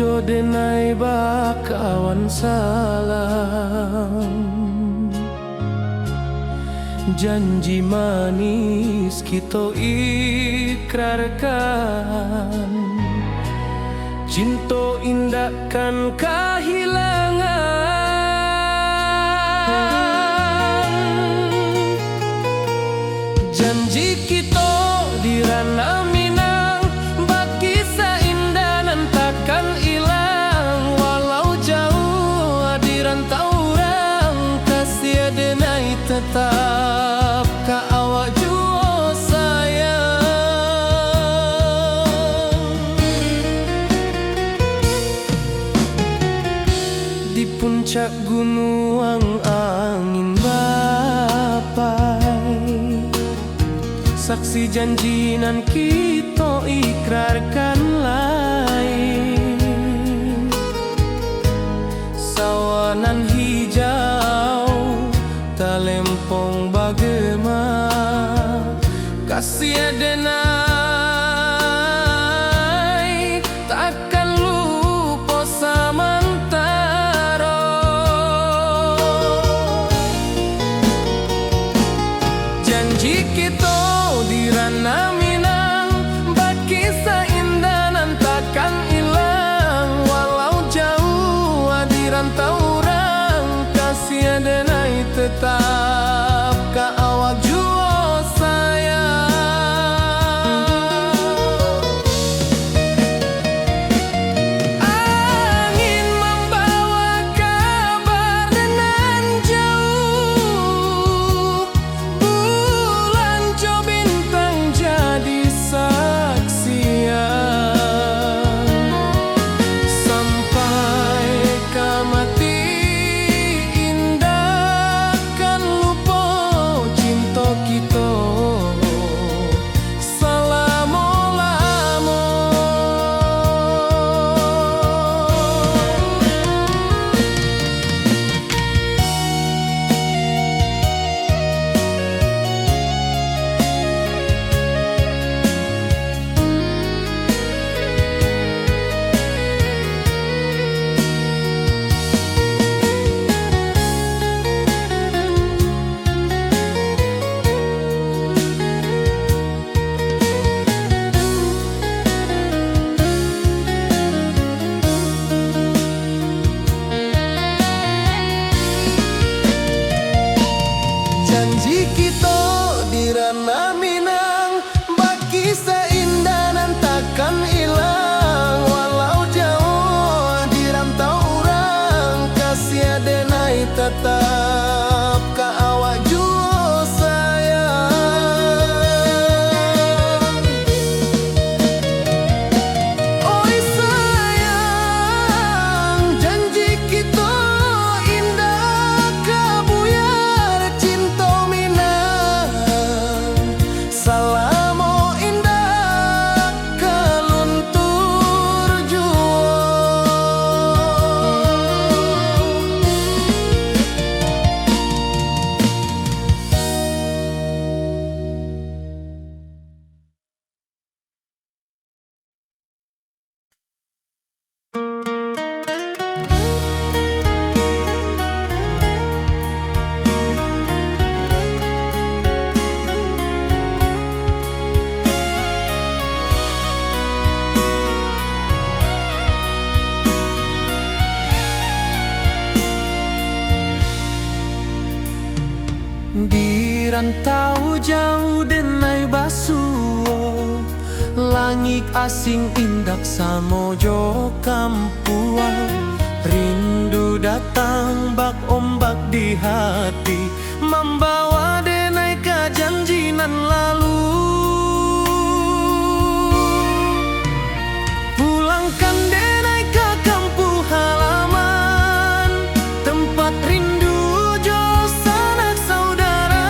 jo denai bakawan salam, janji manis kita ikrarkan, cinta indahkan kehilangan. Janji kita di ranah Minang, bagi seindah nan takkan hilang. Walau jauh di rantau orang, kasih denai tetap ka awak jua sayang. Di puncak gunung angin bapai, saksi janji nan kita ikrarkan lain. Sawanan hijau talempong bagema, kasih denai takkan lupa samantara. Janji kita di ranah Minang, bagi seindah nan takkan hilang. Walau jauh di rantau orang, kasih denai tetap ka awak jua sayang. Angin membawa kabar nan jauh, bulan jo bintang jadi saksian. Sampai ke mati indah kan lupa cinta kita selama-lama. Janji kita di ranah Minang, bagi seindah nan takkan hilang. Walau jauh di rantau orang, kasih denai tetap ka awak jua sayang. Oi sayang, janji kita indah kabuyar cinta Minang. Salamo indah keluntur jua. Di rantau jauh denai basuo, langit asing indak samojo kampuan. Rindu datang bak ombak di hati, membawa denai ke janji nan lalu. Pulangkan denai ke kampung halaman, tempat rindu jo sanak saudara.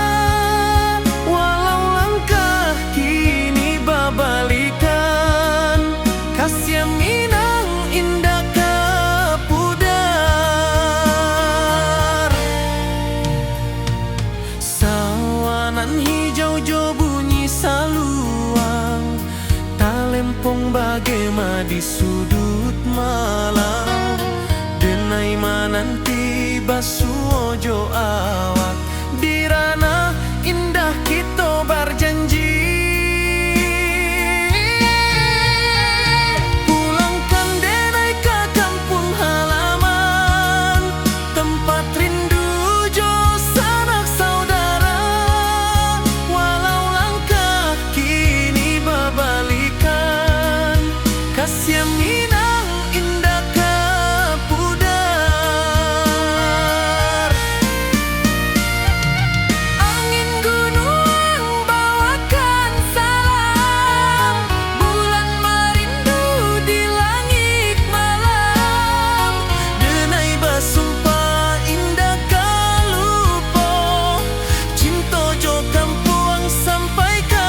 Walau langkah kini babalikan, kasih Minang indah kapudar. Sawanan hijau jo bunyi saluang, talempong bagema di sudut malam denai mananti basuojo awak di ranah indah kita berjanji pulangkan denai ke kampung halaman tempat rindu jo sanak saudara walau langkah kini berbalikan kasih Minang indah ke pudar angin gunung bawakan salam bulan merindu di langit malam denai basumpah indah kalupo cinta jo kampung sampai ke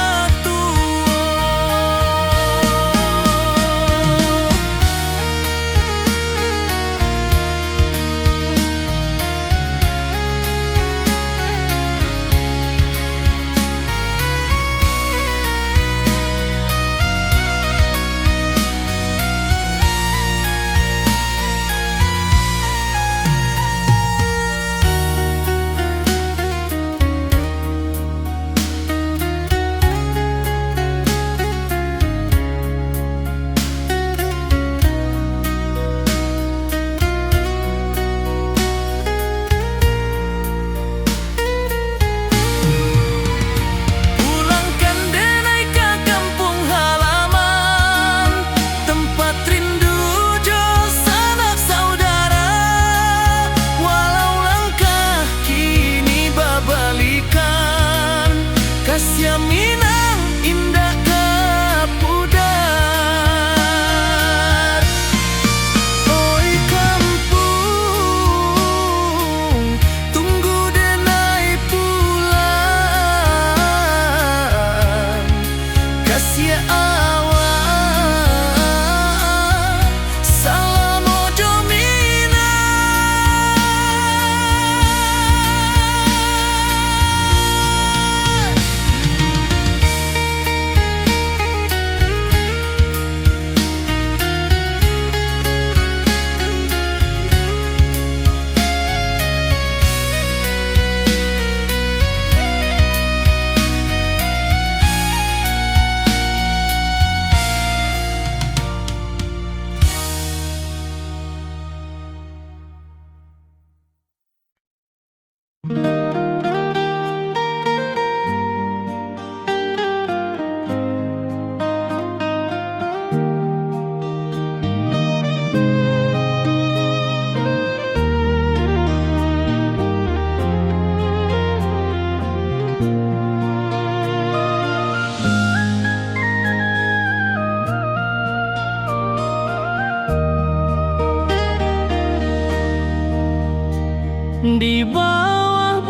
pulangkan denai ke kampung halaman tempat rindu jo sanak saudara walau langkah kini berbalikan kasih Minang indah ke pudar oi kampung tunggu denai pulang kasih awak salam ojo Minang di bawah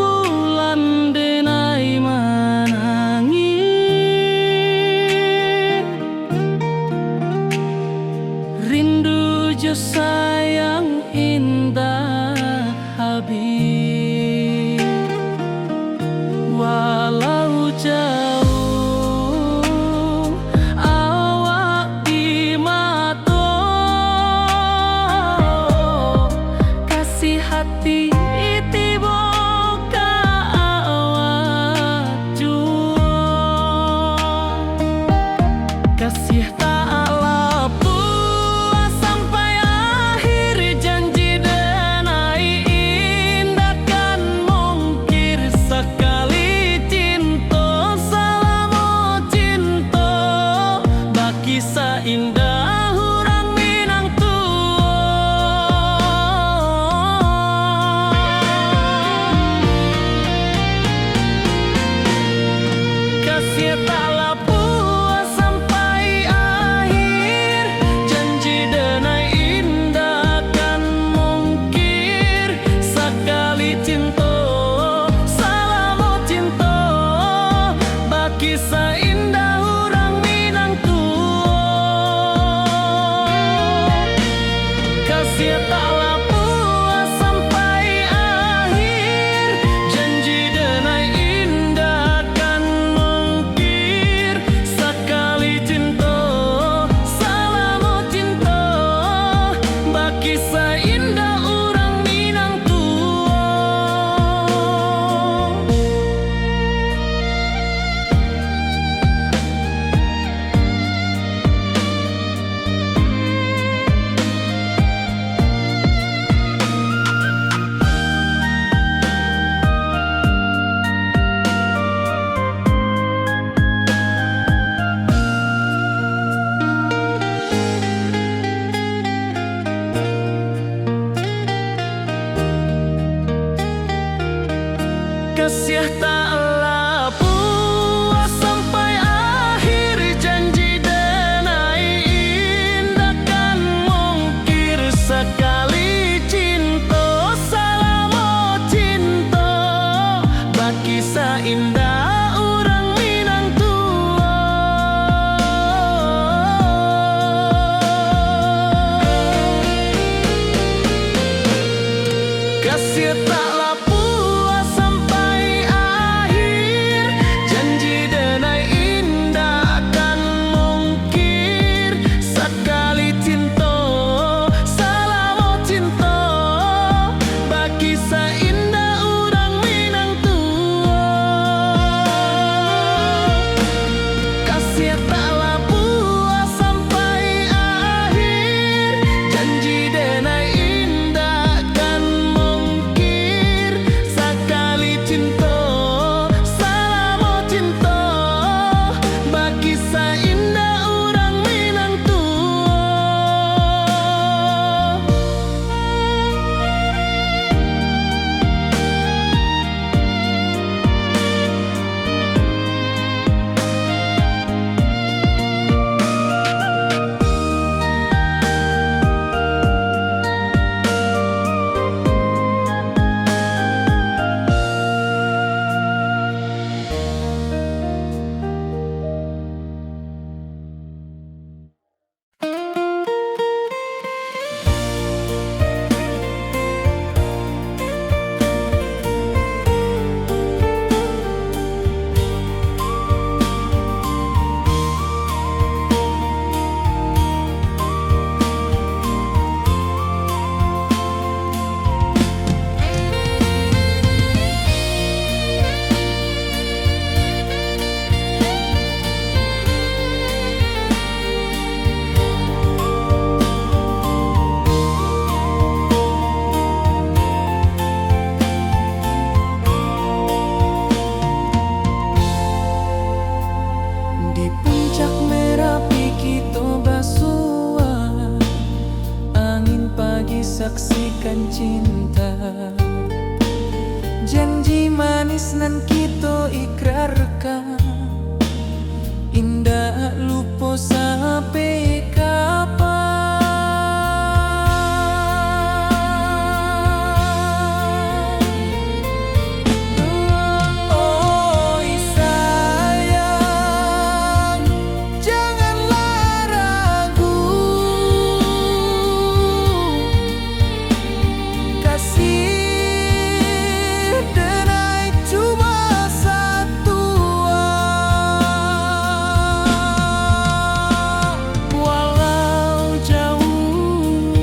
Kasih taklah puas sampai akhir, janji denai indah kan mungkir. Sekali cinta salamo cinta, baki indah orang Minang tua. Kasih taklah puas sampai akhir, janji denai indah kan mungkir. Sekali cinta salamo cinta, baki indah orang Minang tua. Kasih taklah puas sampai akhir, janji denai indah kan mungkir. Sekali cinta salamo cinta, bagi indah orang Minang tua. Di puncak Merapi kita basua, angin pagi saksikan cinta. Janji manis nan kita ikrarkan, indah lupa sampai kapan. Oi sayang, janganlah ragu, kasih denai cuma satu. Walau jauh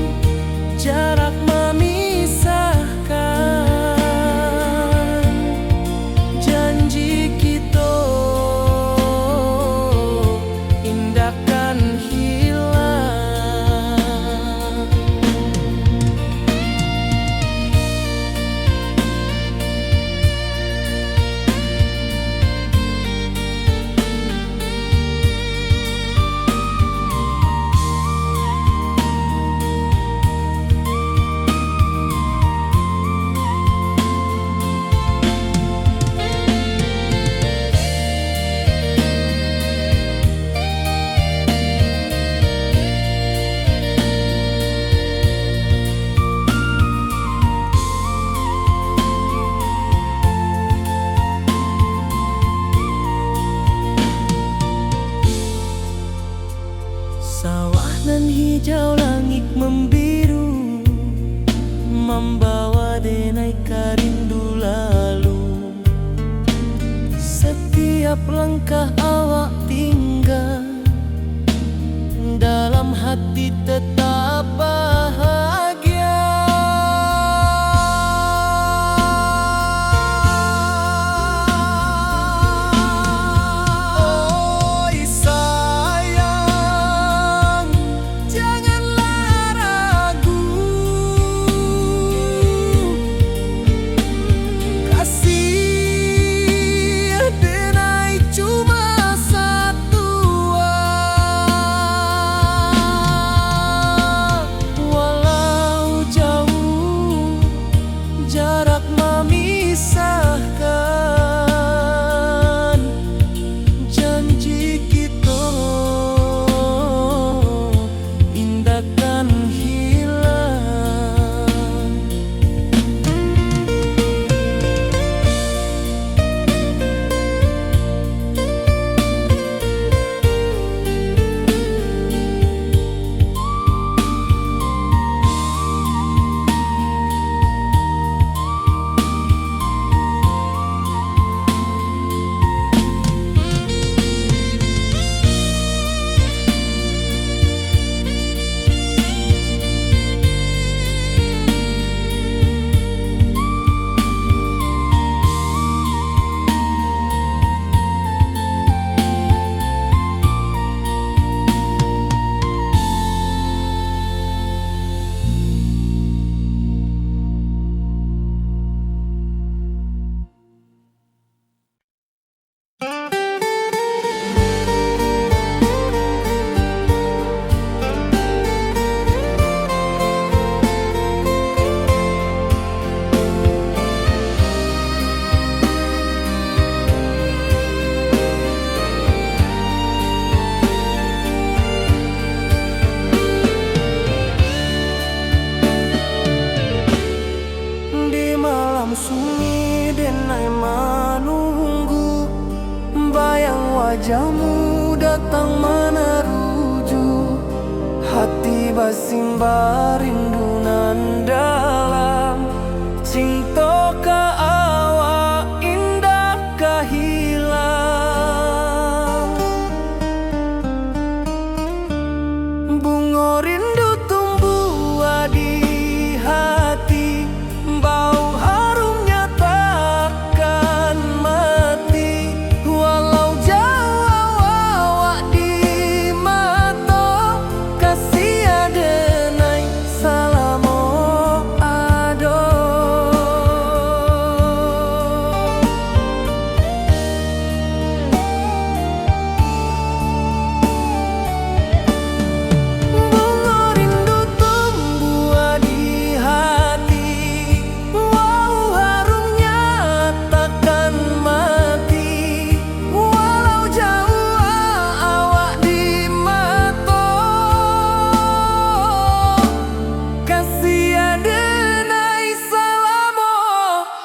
jarak memisahkan, janji kita indahkan hilang. Sawah nan hijau, langit membiru, membawa denai karindu lalu. Setiap langkah awak tinggal, dalam hati tetap bahagia. Oi sayang, janganlah ragu, wajahmu datang meneruju, hati basimba rindu nan dalam. Cinta ka awak indah ka hilang. Bunga rindu tumbuh di hati, bau harumnya takkan mati. Walau jauh awak di mata, kasih adenai salamo ado. Bunga rindu tumbuh di hati, wow harumnya takkan mati. Walau jauh awak di mata, kasih adenai salamo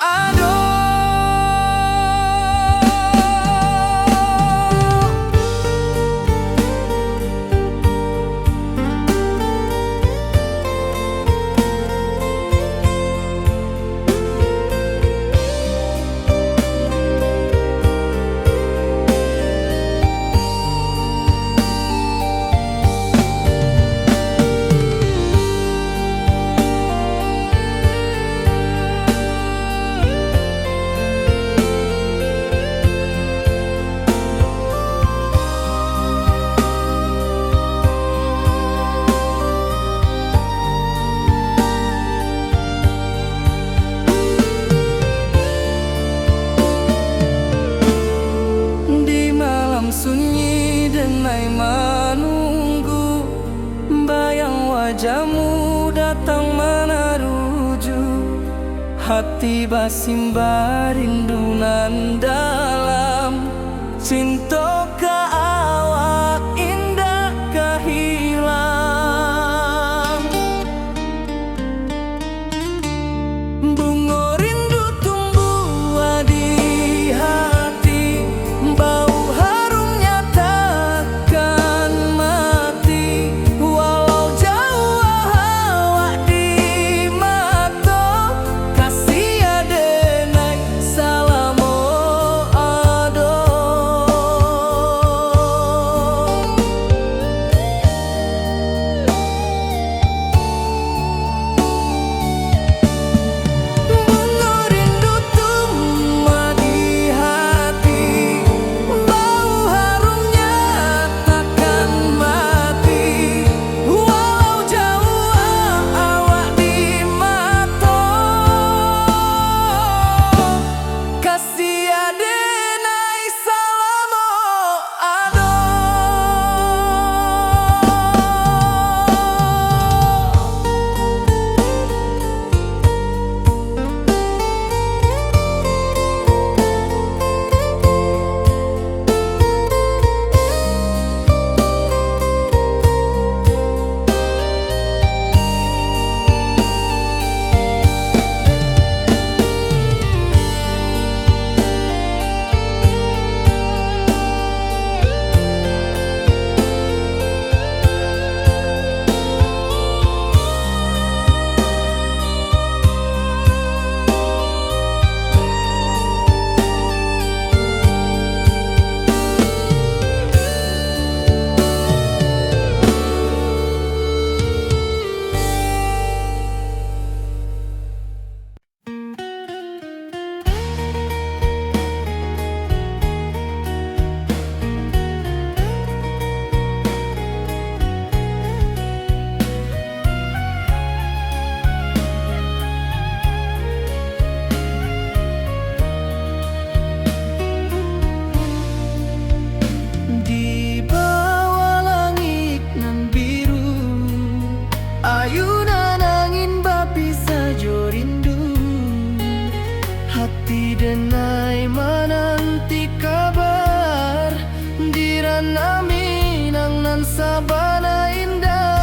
ado. Di malam sunyi denai menunggu, bayang wajahmu datang meneruju, hati basimba rindu nan dalam. Cinta ka awak indah ka hilang. Bunga rindu tumbuh di hati, bau harumnya takkan mati. Walau jauh awak di mata, kasih adenai salamo ado. Bunga rindu tumbuh di hati, bau harumnya takkan mati. Walau jauh awak di mata, kasih adenai salamo ado. Di bawah langit nan biru, ayunan angin bapi sajo rindu, hati denai menanti kabar. Di ranah Minang nan sabana indah,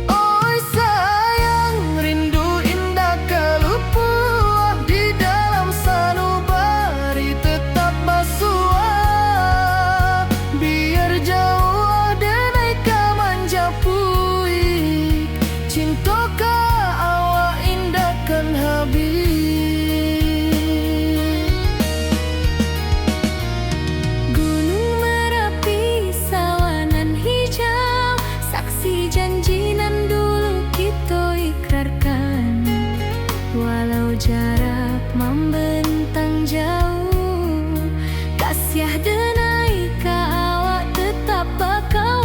oi sayang rindu indah kalupuah Cintoka awak indahkan habis. Gunung Merapi, sawanan hijau, saksi janji nan dulu kita ikrarkan. Walau jarak membentang jauh, kasiah denai ka awak tetap bakawan.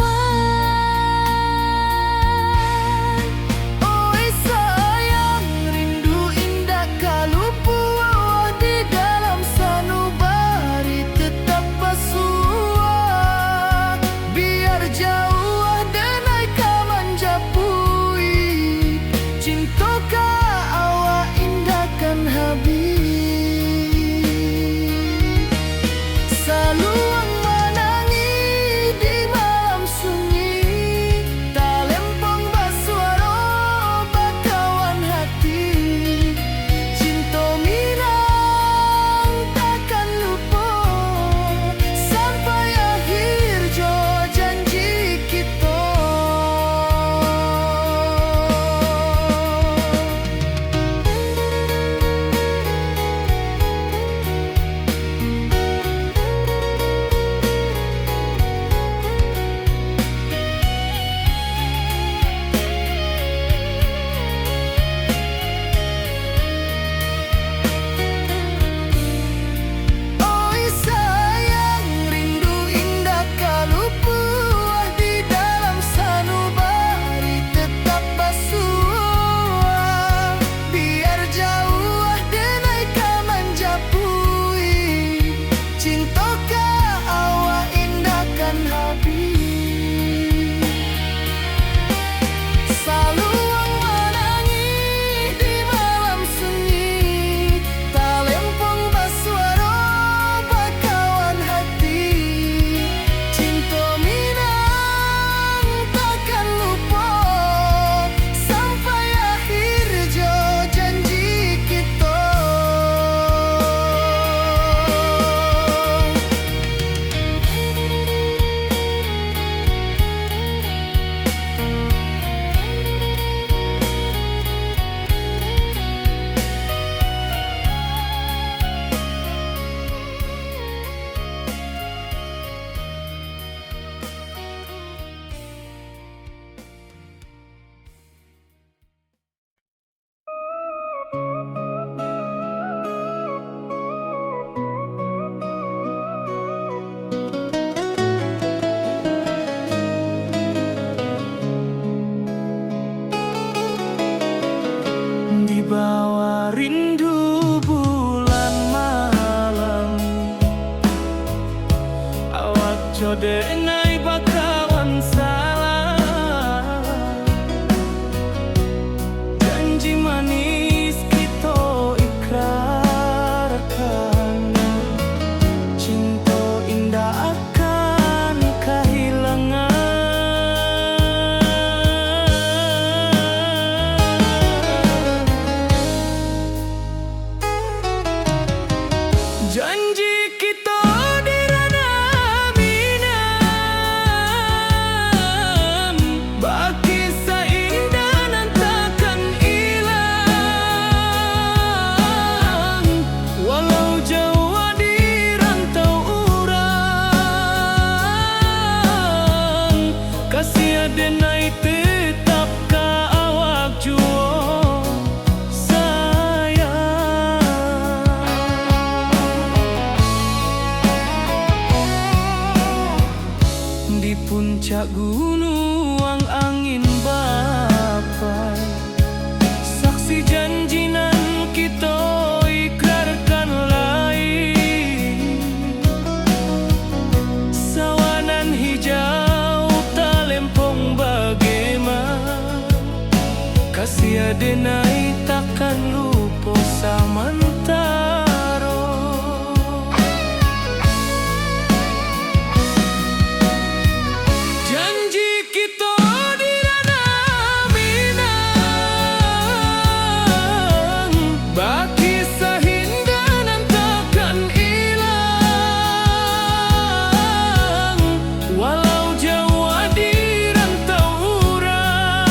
Oi sayang, rindu indah kalupu awak di dalam sanubari tetap basuah. Biar jauh denai ka manjapui, cintoka awak indahkan habis. Saluang menangi di malam sunyi, talempong basuaro bakawan hati. Cinta minang takkan lupa sampai akhir jo janji kita. Oi sayang, rindu indah kalupu di dalam sanubari tetap basuah. Biar jauh denai ka manjapui, cintoka awak indahkan habis. Saluang menangi di malam sunyi, talempong basuaro bakawan hati. Cinta minang takkan lupa sampai akhir jo janji kita. Di bawah rindu bulan malam, awak jodenai bakawan salah. Janji manis kita ikrarkan, cinta indah akan kehilangan. Janji kita di ranah minang, baki seindah nan takkan hilang. Walau jauh di rantau urang, kasih denai tetap ka awak jua di puncak gunung angin bapai, saksi janji nan kita ikrarkan lain. Sawanan hijau talempong bagaimana, kasih denai takkan lupa samantara. Janji kita di ranah minang, baki sahindah nan takkan hilang. Walau jauh di rantau urang,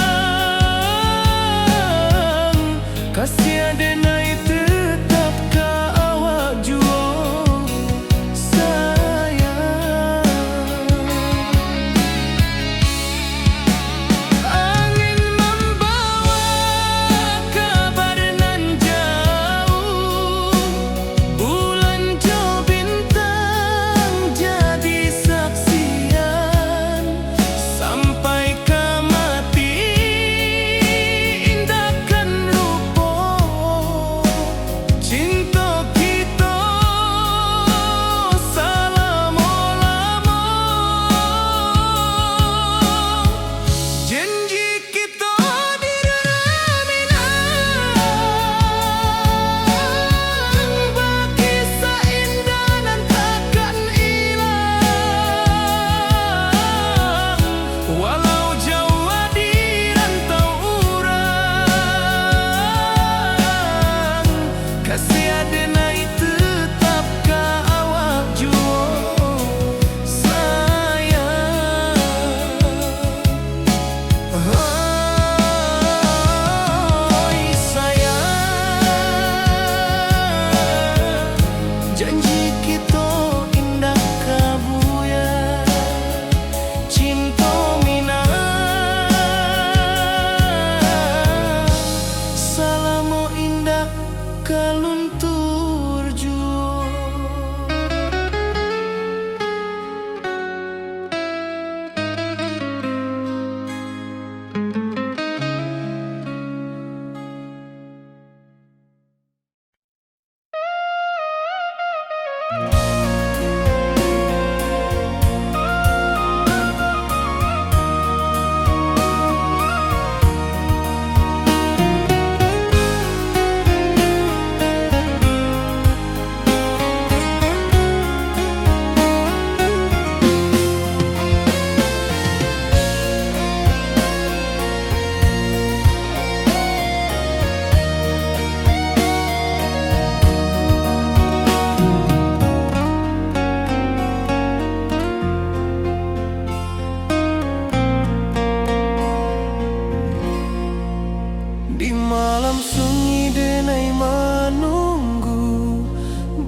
Di malam sunyi denai menunggu,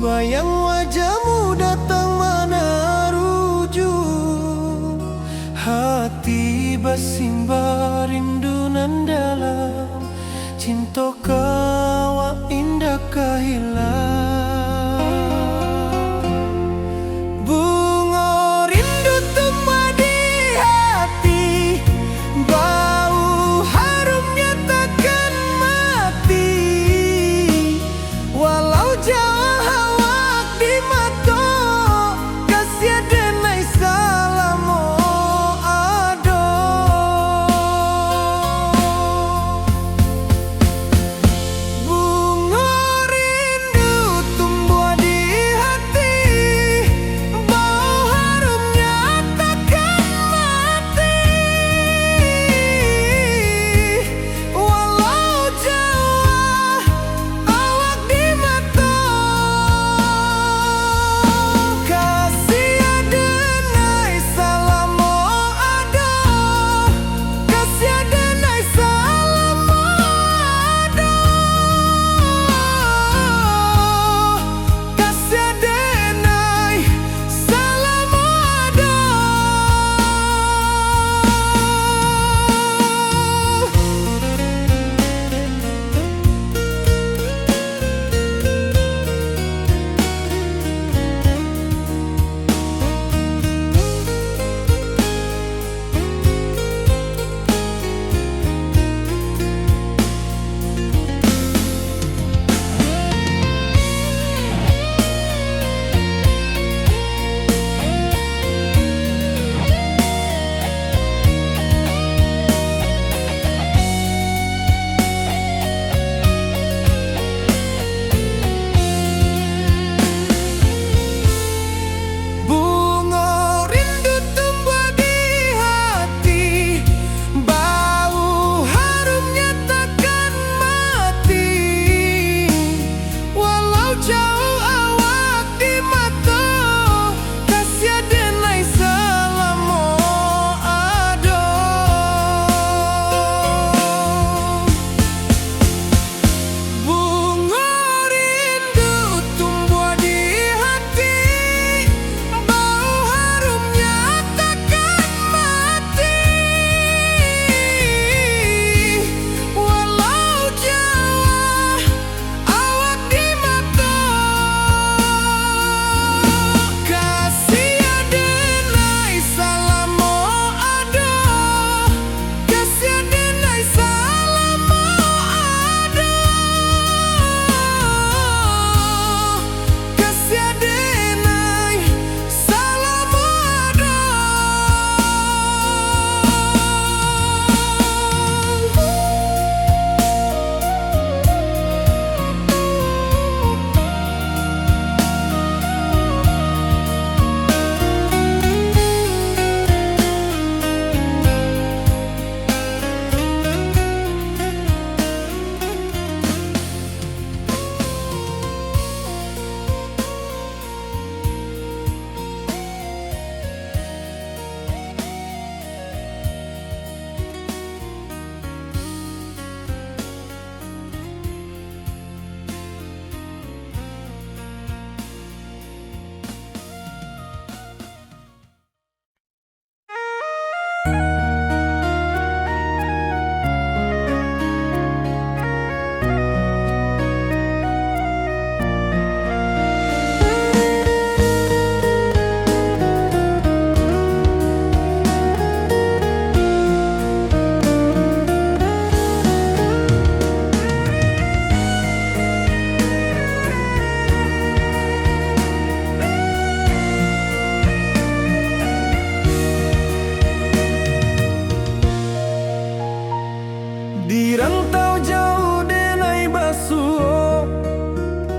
bayang wajahmu datang meneruju. Hati bersimbar rindu nan dalam, cinta kawa indah kehilang.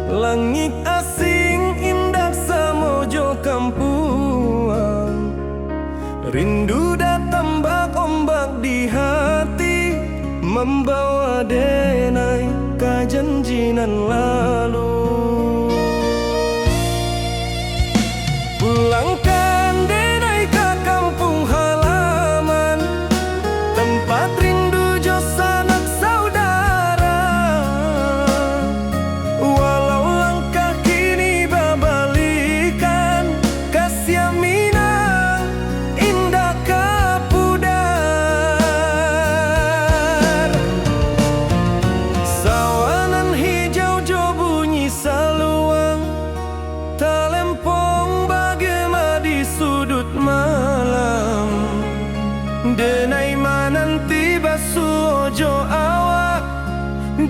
Langit asing indah samojo kampuang, rindu datang bak ombak di hati, membawa denai kajanjinan lalu. Pulangkan denai ke kampung halaman, tempat rindu jo sanak saudara.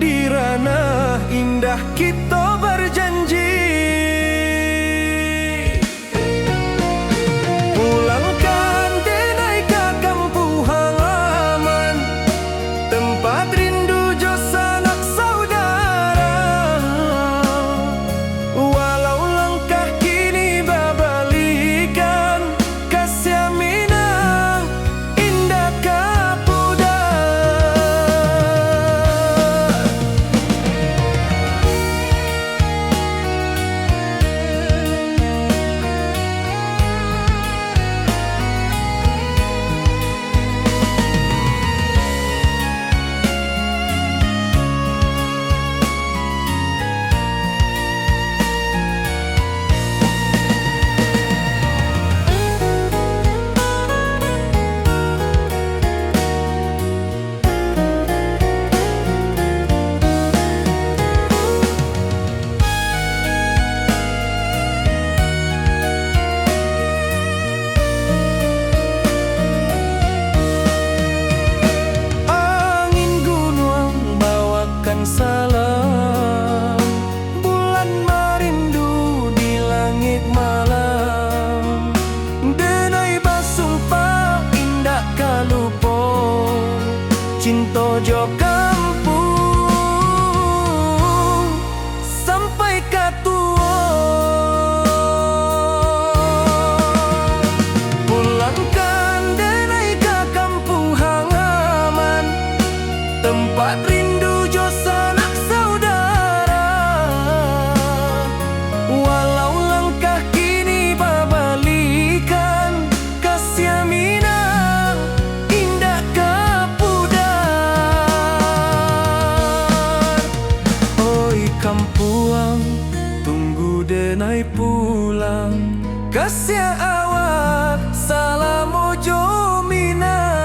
di ranah indah kita berjanji. Pulangkan denai ke kampung halaman, tempat rindu jo sanak saudara. Walau langkah kini babalikan, kasih minang indah kapuda. Salam bulan merindu di langit malam, denai basumpah indah kalupo cinta jo kampung sampai katua. Pulangkan denai ke kampung halaman, tempat rindu sanak saudara. Walau langkah kini babalikan, kasih minang indah kapudar. Oi kampuang, tunggu denai pulang, kasih awak salam ojo minang.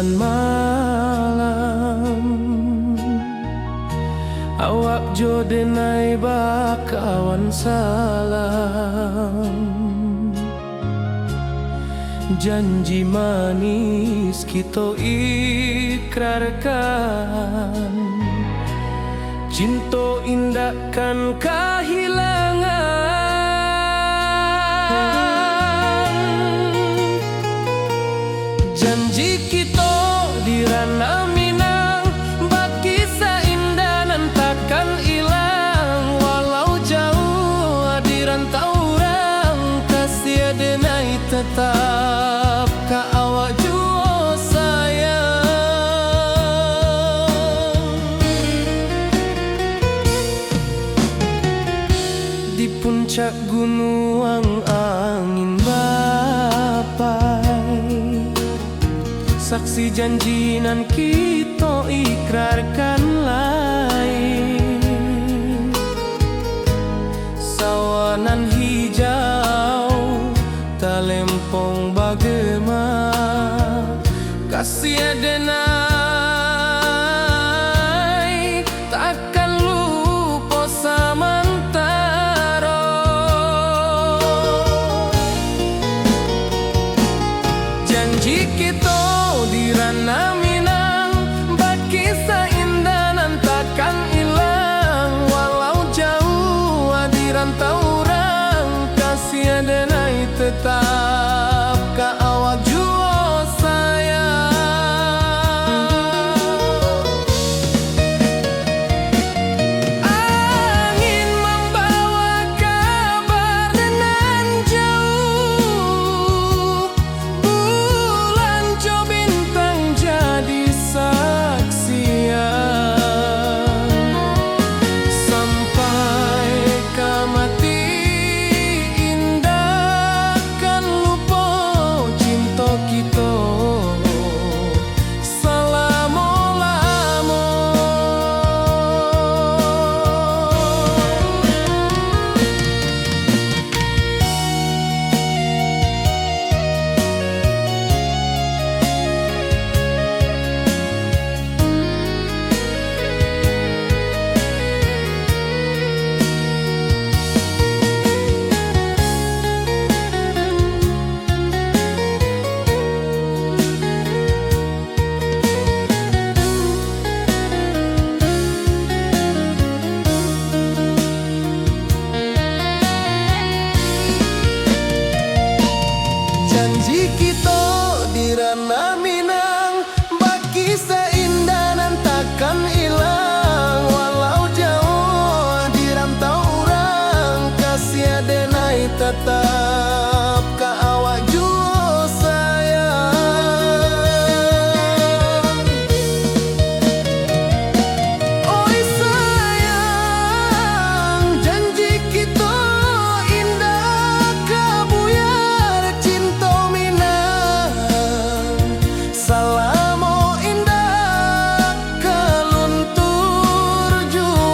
dan malam. Awak jo denai bakawan salam. Janji manis kita ikrarkan, cinta indahkan kehilangan. Janji kita di ranah Minang, baki seindah nan takkan hilang. Walau jauh di rantau orang, kasih denai tetap ka awak jua sayang. Di puncak gunung angin bapai, saksi janji nan kita ikrarkan lain. Sawanan hijau talempong bagema, kasih denai takkan lupa samantara. Janji kita di ranah Minang, baki seindah nan takkan hilang. Walau jauh di rantau orang, kasih denai tetap ka awak jua sayang. Angin membawa kabar nan jauh, bulan jo bintang jadi saksian. Sampai ke mati indahkan lupa cinta kita selama-lama. Janji kita di ranah Minang, baki seindah nan takkan hilang. Walau jauh di rantau orang, kasih denai tetap ka awak jua sayang. Oi sayang, janji kita indah kabuyar cinta Minang. Salamo indah keluntur jua.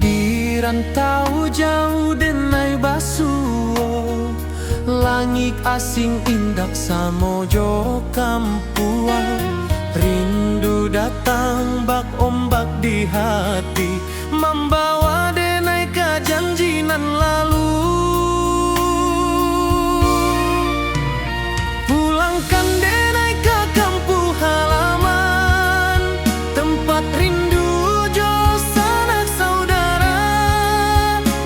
Di rantau jauh denai basuo, langit asing indak samojo kampuan. Rindu datang bak ombak di hati, membawa denai ke janji nan lalu. Pulangkan denai ke kampung halaman, tempat rindu jo sanak saudara.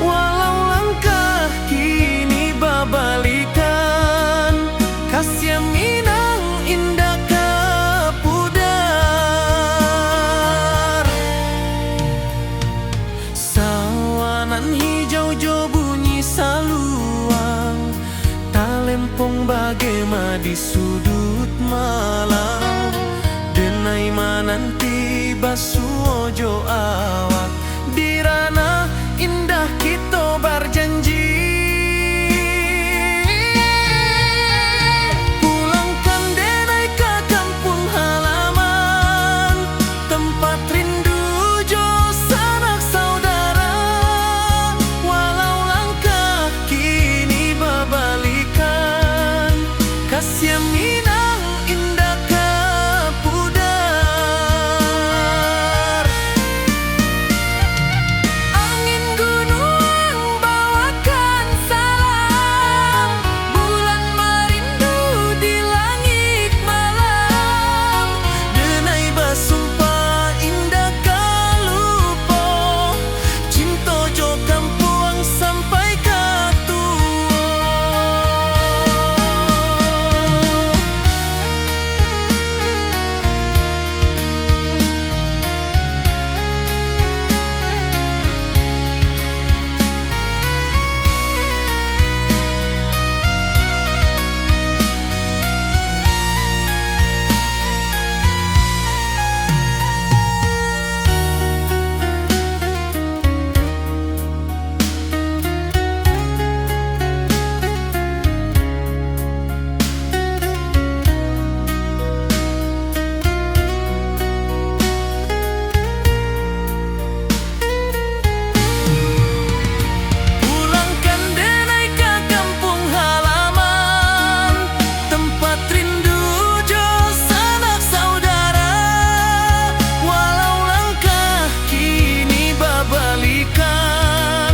Walau langkah kini babalikan, kasih Minang indah kapudar. Sawanan hijau jo bunyi salu, kampung bagema di sudut malam, denai mananti basuojo awak di ranah indah kita berjanji. Pulangkan denai ke kampung halaman, tempat rindu jo sanak saudara. Walau langkah kini babalikan, kasih Minang indah ke pudar. Angin gunung bawakan salam, bulan merindu di langit malam. Denai basumpah indah kalupo, cinta jo kampung sampai ke tua. Pulangkan denai ke kampung halaman, tempat rindu jo sanak saudara. Walau langkah kini babalikan,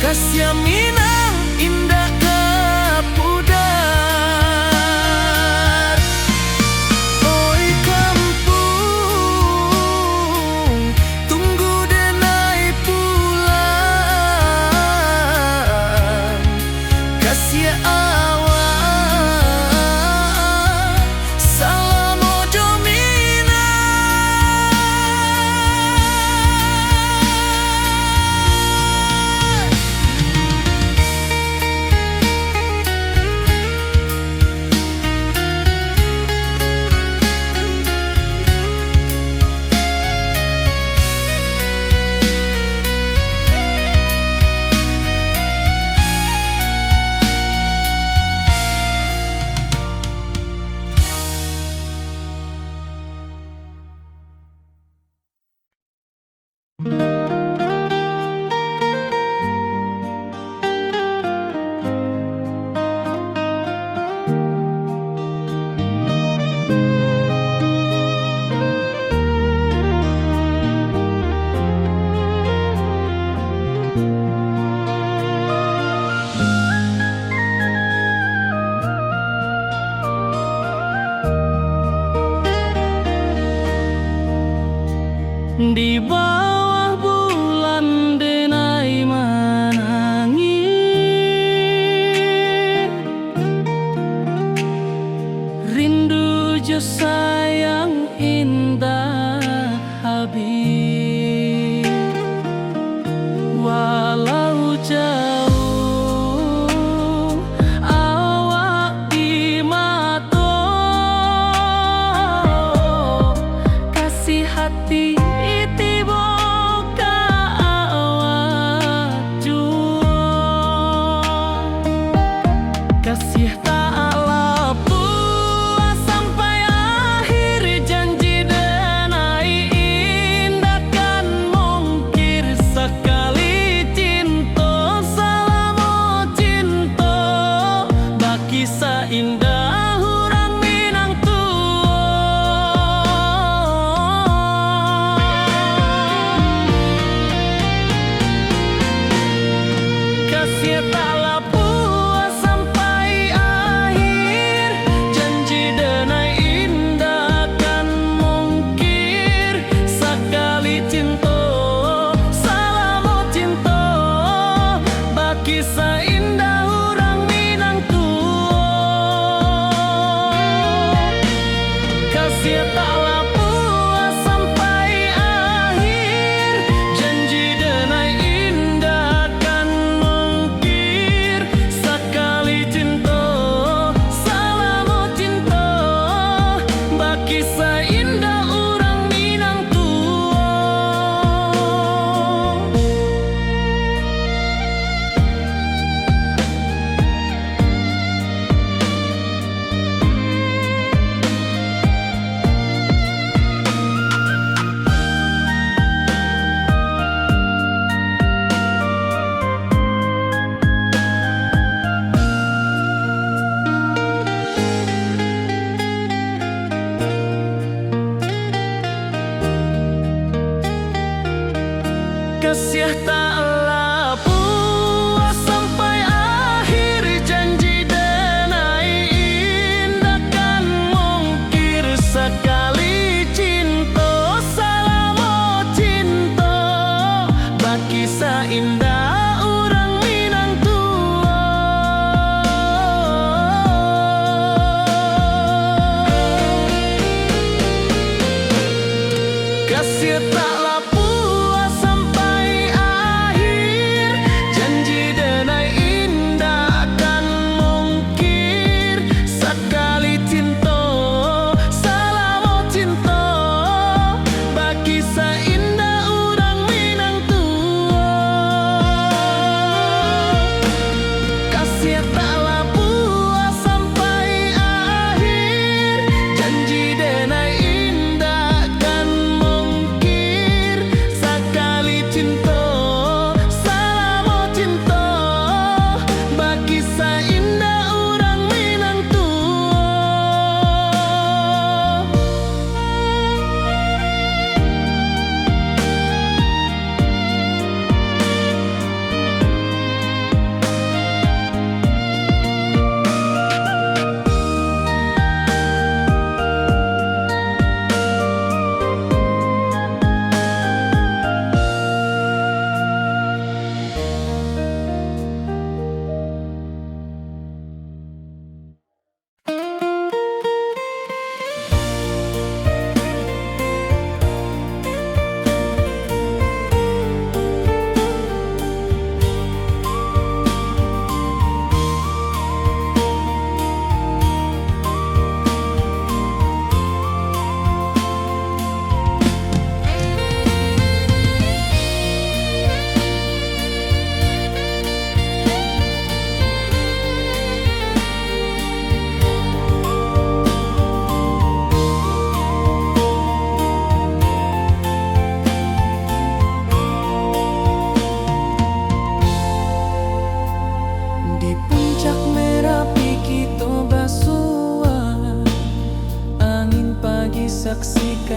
kasih Minang indah ke pudar. Oi kampung, tunggu denai pulang, kasih awak salam ojo Minang. Di bawah bulan denai menangis, rindu jo sayang indah habis. Walau jauh awak di mata, kasih hati tiba ka awak jua. Kasih tak lepas sampai akhir, janji denai indah kan mungkir. Sekali cinta selama cinta, baki seindah hurang Minang tua. Kasih tak lepas sampai akhir, janji denai indah kan mungkir. Sekali cinta selama cinta, baki seindah hurang Minang tua. Kasih tak lepas sampai akhir, janji denai indah kan mungkir. Sekali cinta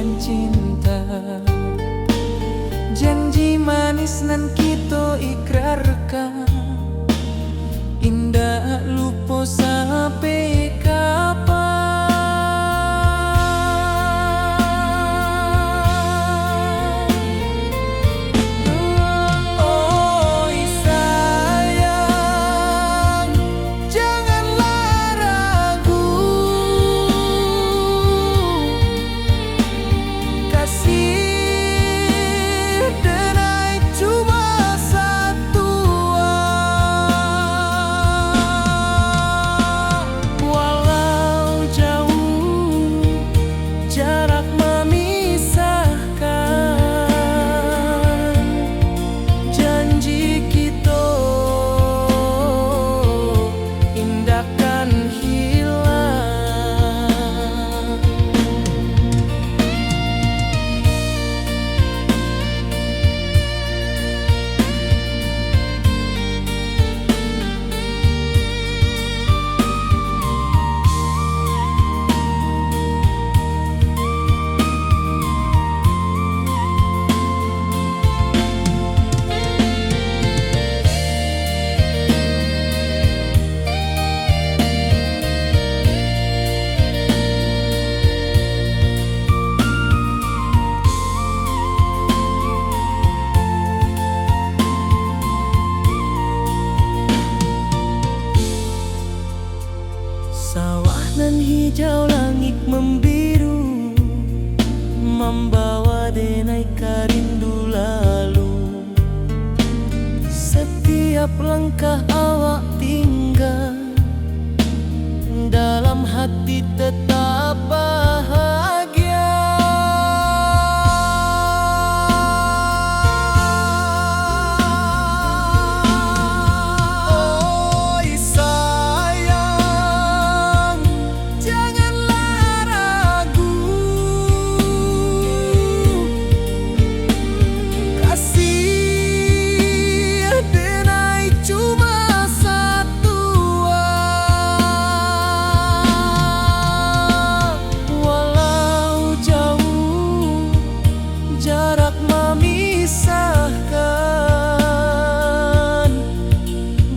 dan cinta. Janji manis nan kita ikrarkan, indah lupa sampai kapan. Oi sayang, janganlah ragu, kasih denai cuma satu. Walau jauh jarak memisahkan, janji kita indahkan hilang. Sawah nan hijau, langit membiru, membawa denai karindu lalu. Setiap langkah awak tinggal, dalam hati tetap bahagia. Oi sayang, janganlah ragu, kasih denai cuma satu. Walau jauh jarak memisahkan,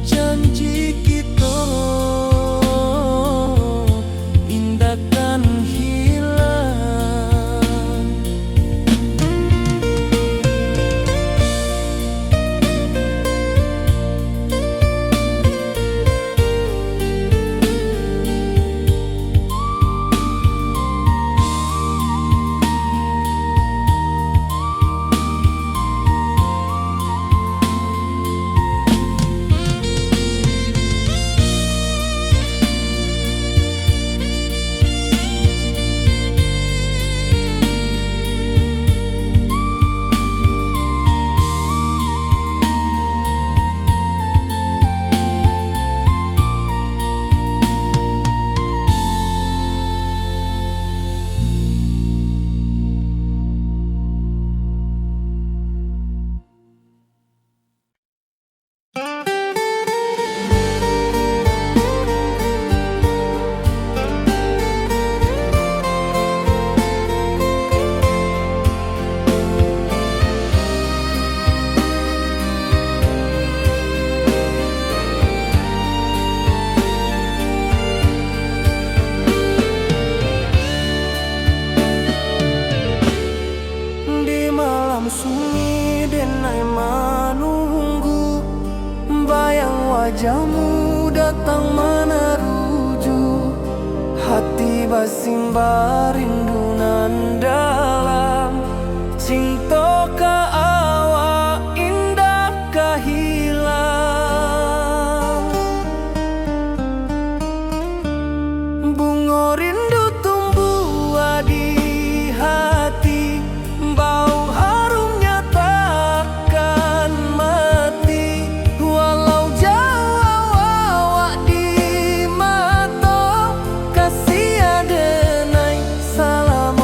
janji kita indahkan hilang. Di malam sunyi denai menunggu, bayang wajahmu datang meneruju. Hati basimba rindu nan dalam, cinta ka awak indah ka hilang. Bunga rindu tumbuh di hati, bau harumnya takkan mati. Walau jauh awak di mata, kasih adenai salam.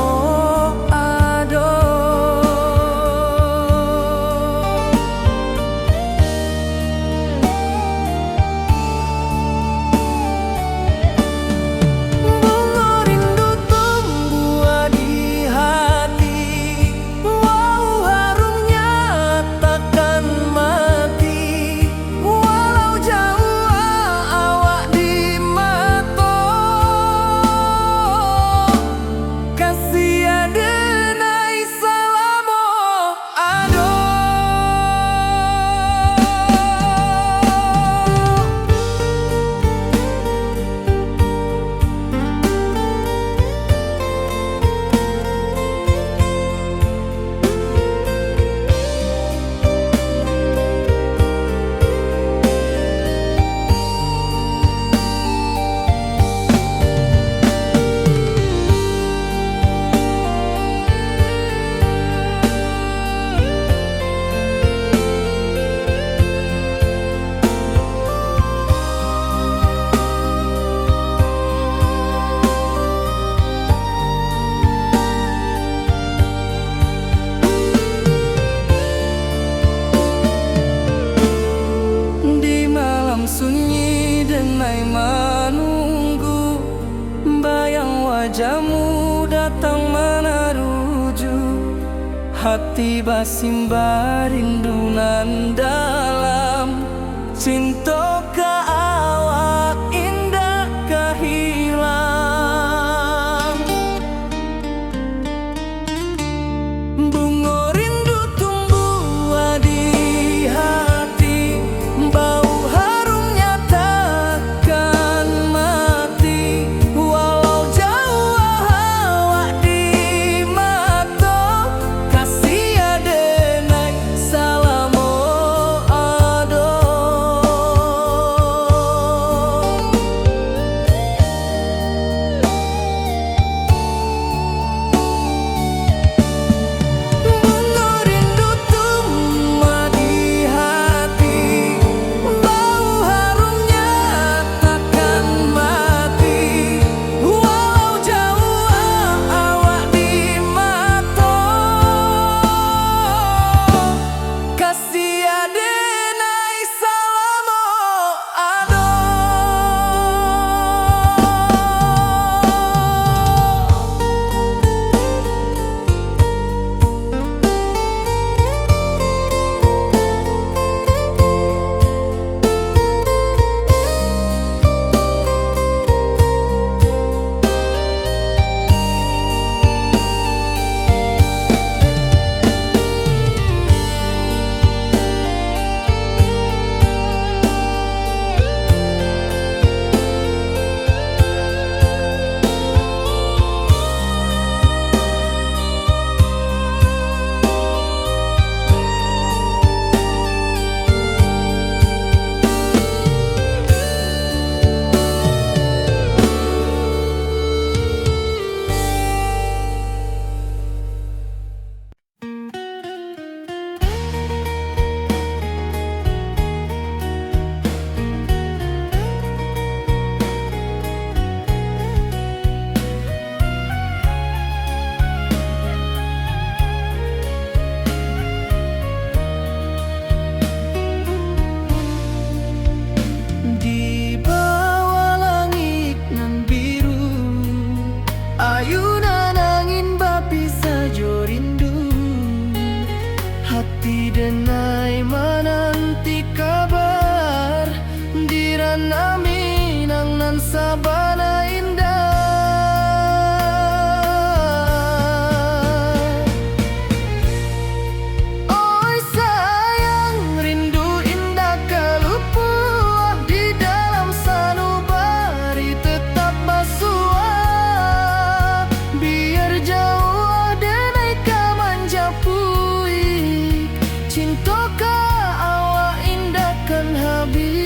denai menunggu, bayang wajahmu datang meneruju, hati basimba rindunan dalam cinta ka awak indah kehilang. Bunga rindu tumbuh di hati, bau harumnya takkan mati, walau jauh awak di mata, kasih adenai salamo ado. Bunga rindu tumbuh di hati, bau harumnya takkan mati, walau jauh awak di mata, kasih adenai salamo ado. Di bawah langit nan biru, ayunan angin bapi sajo rindu, hati denai menanti kabar, di ranah Minang nan sabana indah. Oi sayang, rindu indah kalupuah di dalam sanubari tetap basuah, biar jauh denai ka manjapui, cinta ka awak indah kan habis.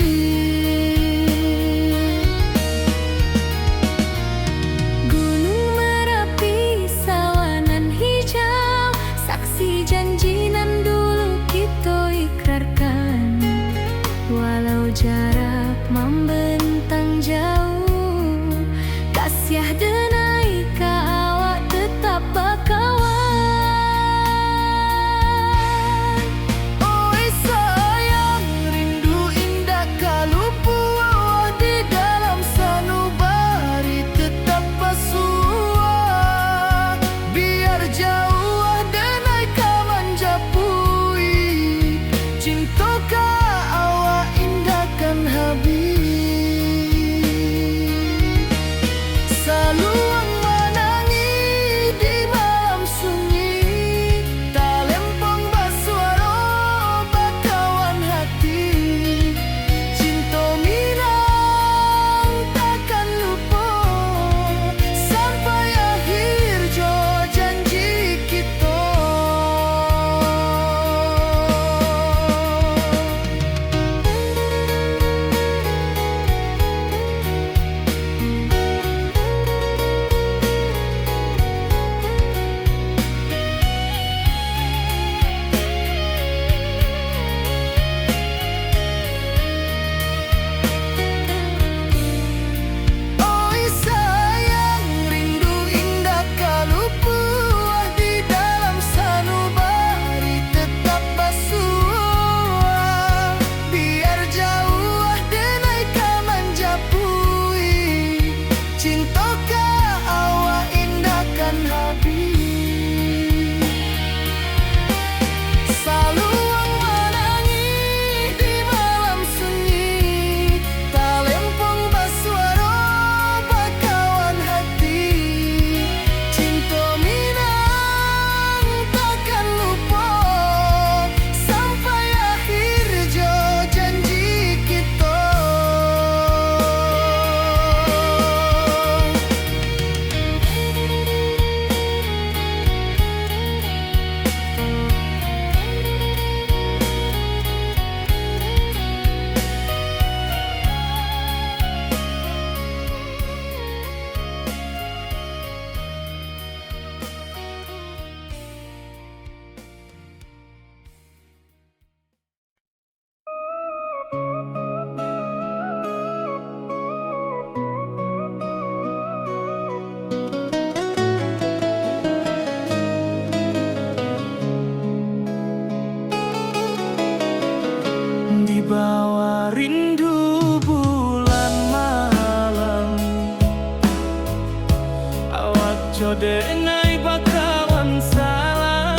denai bakawan salah.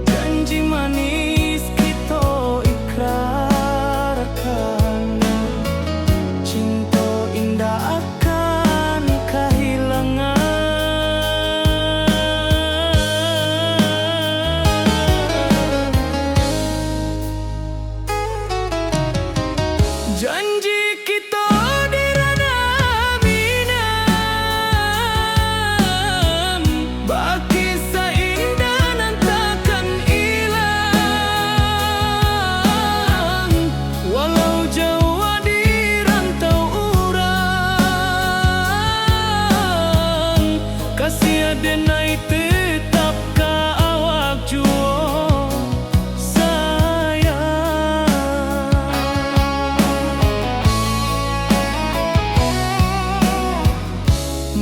Janji manis kita ikrarkan, cinta indah akan kehilangan. Janji kita di ranah minam, bagi seindah nan takkan hilang. Walau jauh di rantau urang, kasih denai tetap ka awak jua sayang.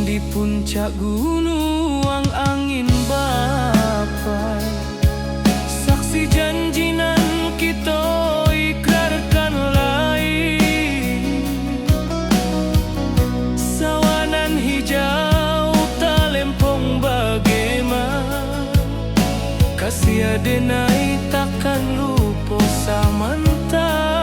Di puncak gunung angin bapai, saksi janji nan kita ikrarkan lain. Sawanan hijau talempong bagaimana, kasih denai takkan lupa samantara.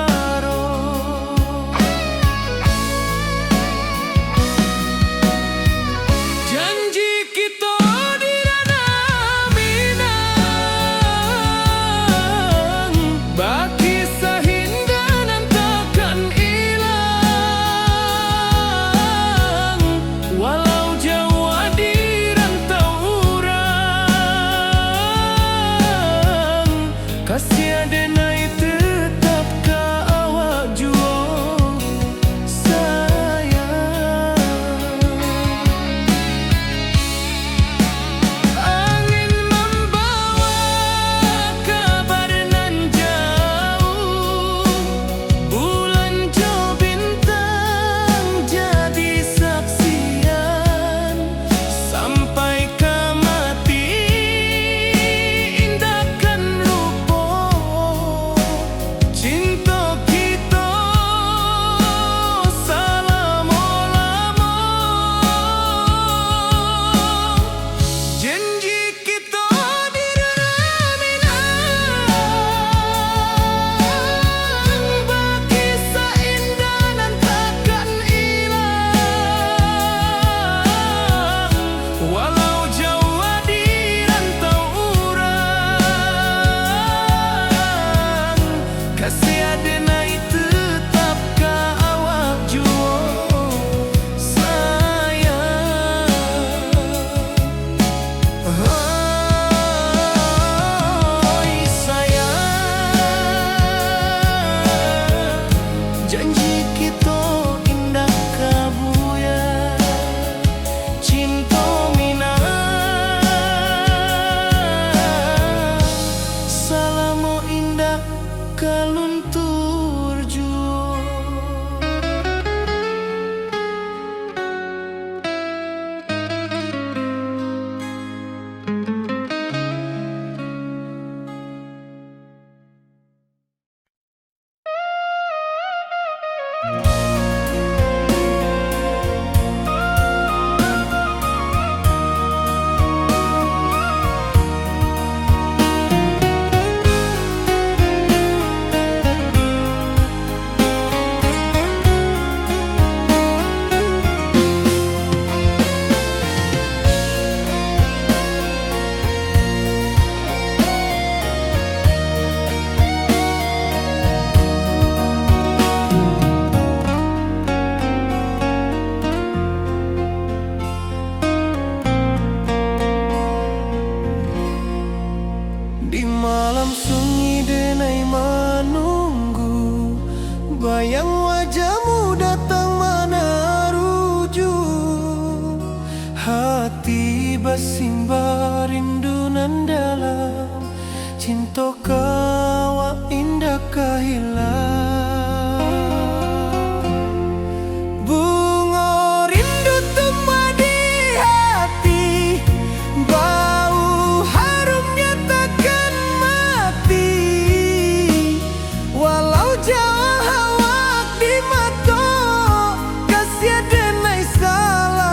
Janji kita di ranah minang, bagi sahinda nan takkan hilang. Walau jauh di rantau urang, kasih denai tetap ka awak jua sayang. Angin membawa kabar nan jauh, bulan jo bintang jadi saksian. Sampai ke mati indahkan lupa, cinta kita selama-lama. Janji kita di ranah minang, bagi seindah nan takkan hilang. Walau jauh di rantau urang, kasih denai tetap ka awak jua sayang. Oi sayang, janji kita indah kabuya, cinta minang, salamo indah kaluntur jua. Di malam sunyi denai menunggu, bayang wajahmu datang mana rujuk. Hati bersimbar rindu nan dalam, cinta kawa indah kehilang. Bunga rindu tumbuh di hati, bau harumnya takkan mati. Walau jauh awak di mata, kasih denai salah.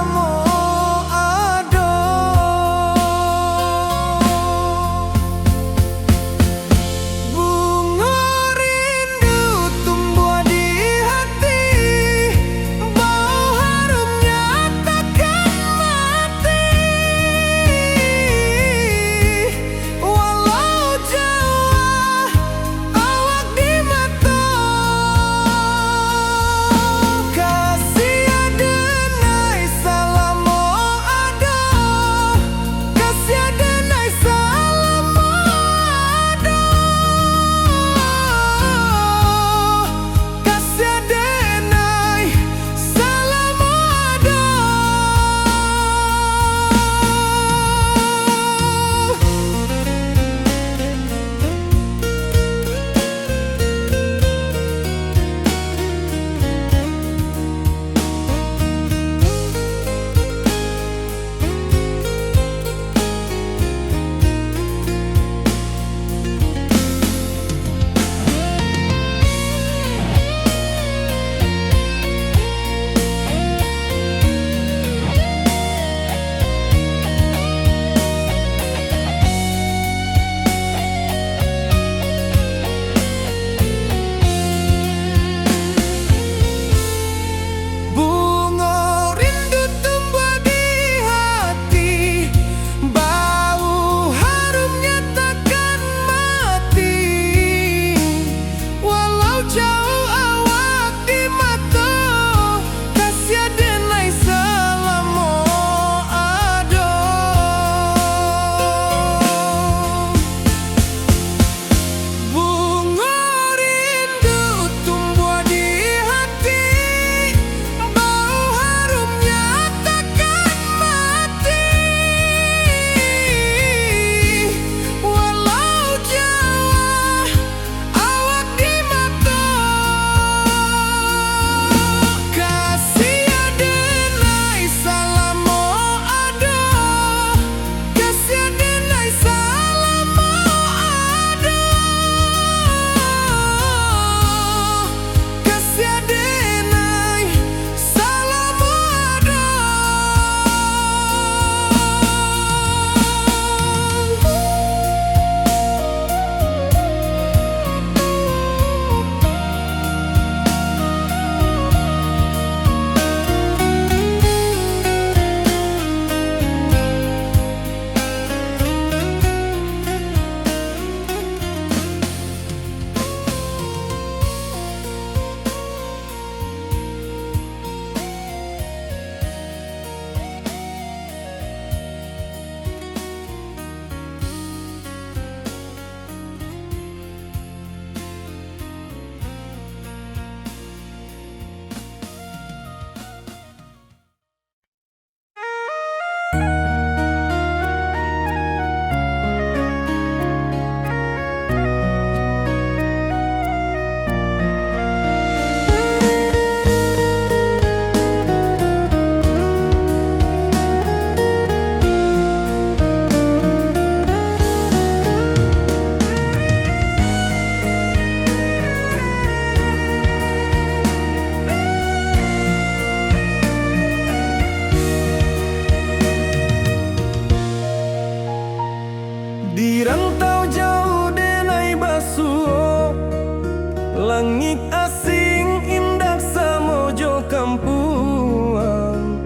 langit asing indah samojo kampuang.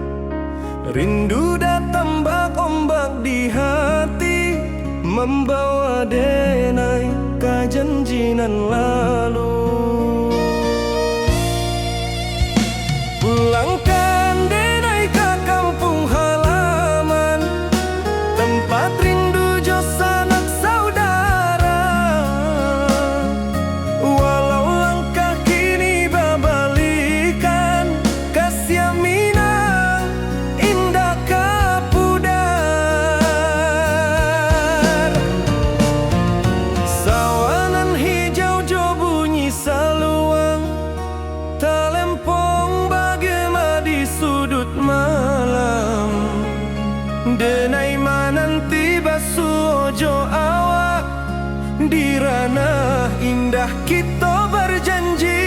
Rindu datang ombak di hati, membawa denai kajanjinan lalu. Pulangkan denai ke kampung halaman, tempat rindu jo sanak saudara. Walau langkah kini babalikan, kasih Minang indah kapudar. Sawanan hijau jo bunyi saluang, talempong bagema di sudut malam. Denai mananti basuojo awak, di ranah indah kita berjanji.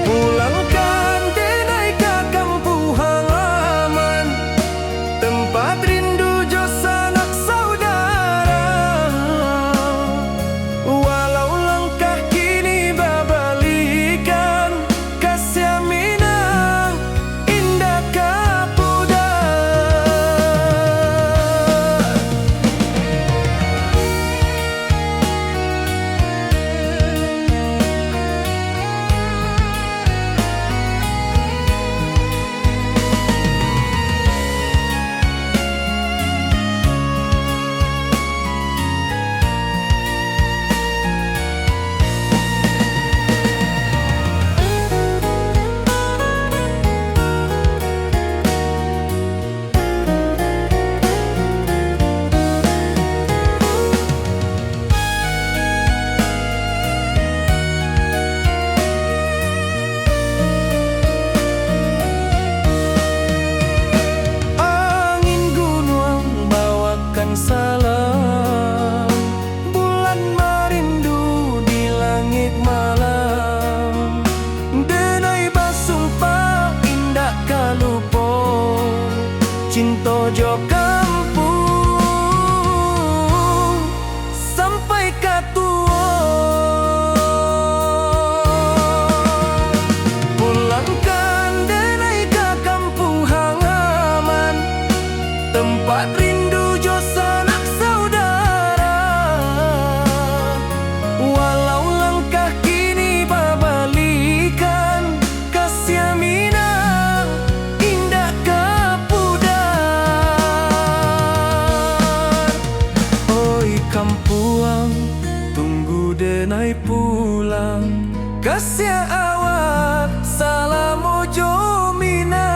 Pulangkan denai ke kampung halaman, tempat rindu jo sanak saudara. Walau langkah kini babalikan, kasih Minang indah kapudar. Angin gunung bawakan salam, bulan merindu di langit malam. Denai basumpah indah kalupo, cinta jo kampung sampai katua. Pulangkan denai ke kampung halaman, tempat rindu jo sanak saudara. Walau langkah kini babalikan, kasih Minang indah kapudar. Oi kampuang, tunggu denai pulang, kasih awak salam ojo Minang.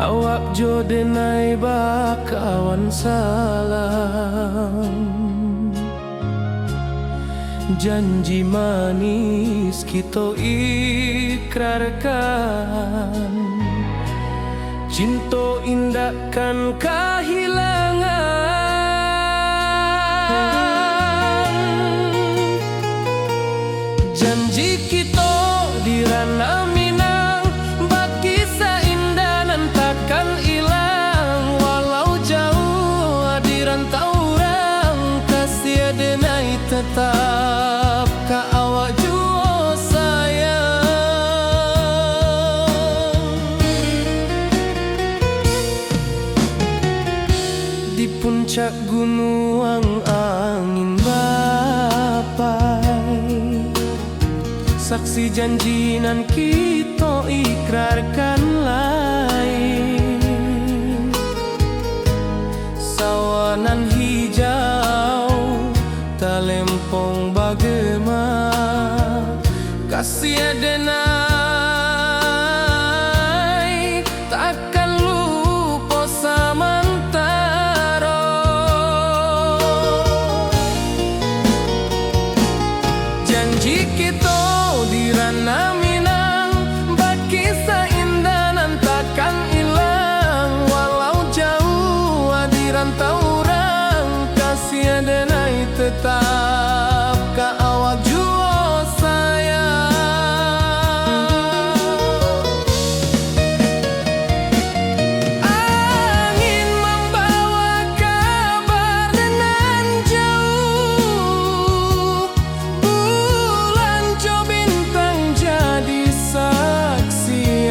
awak jo denai bakawan salam. Janji manis kita ikrarkan, cinta indahkan kehilangan. Janji kita di ranah Minang, bakisah indah nan takkan hilang. Walau jauh di rantau orang, kasih denai tetap ka awak jua sayang. Di puncak gunung angin bapai, saksi janji nan kita ikrarkan lain. Sawanan hijau talempong bagema, kasih denai takkan lupa samantara. Janji kita di ranah Minang, bakisah indah nan takkan hilang. Walau jauh di rantau orang, kasih denai tetap ka awak jua sayang. Angin membawa kabar nan jauh, bulan jo bintang jadi saksian.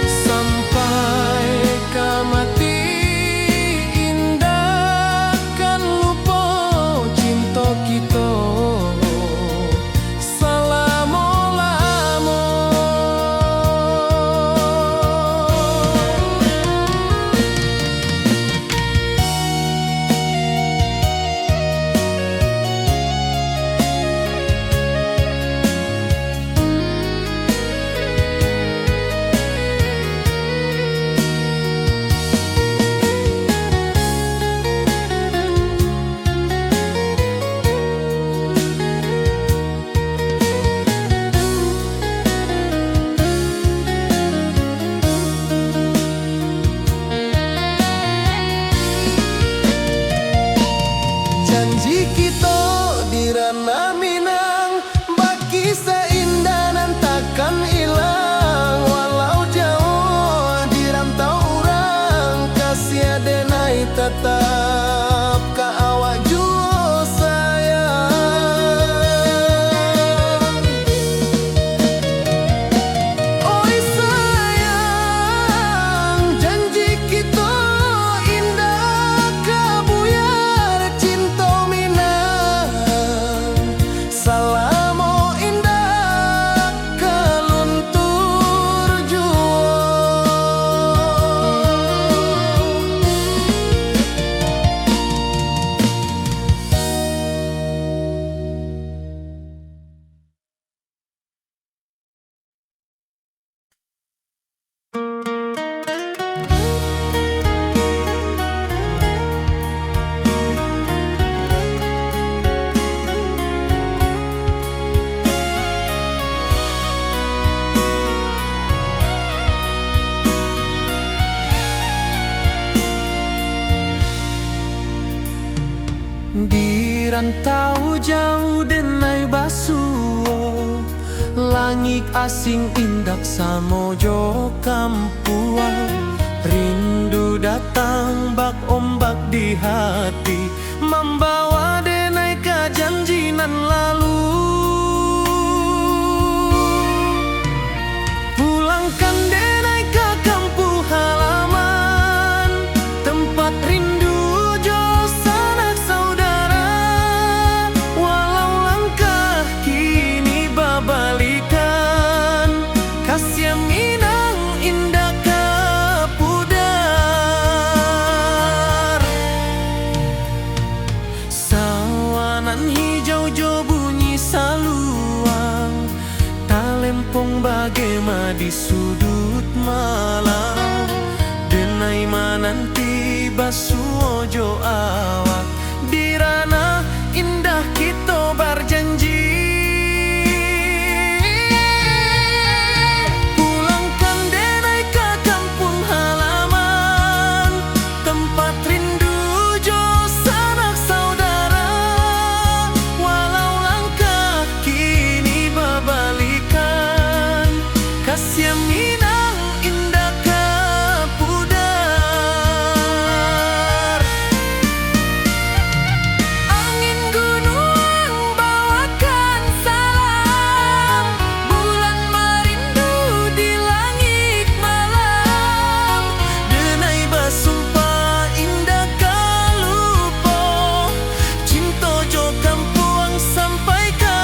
Sampai ke mati indah kan lupa cinta kita selama-lama. Janji kita di ranah Minang, bakisah indah nan takkan hilang. Walau jauh di rantau orang, kasih denai tetap ka awak jua sayang. Oi sayang, janji kita indah kabuyar cinta Minang. Salamo indah keluntur jua. Di rantau jauh denai basuo, langit asing indak samojo kampuan. Rindu datang bak ombak di hati, membawa denai ka janji nan lalu. Pulangkan denai ke kampung halaman, tempat rindu jo sanak saudara. Walau langkah kini babalikan, kasih Minang indah ka pudar. Sawanan hijau jo bunyi saluang, talempong bagema di sudut malam denai mananti basuojo awak dirana indah kita berjanji pulangkan denai ke kampung halaman tempat rindu jo sanak saudara walau langkah kini babalikan kasih minang indah ke pudar angin gunung bawakan salam bulan merindu di langit malam denai basumpah indah kalupo cinta jo kampung sampai ke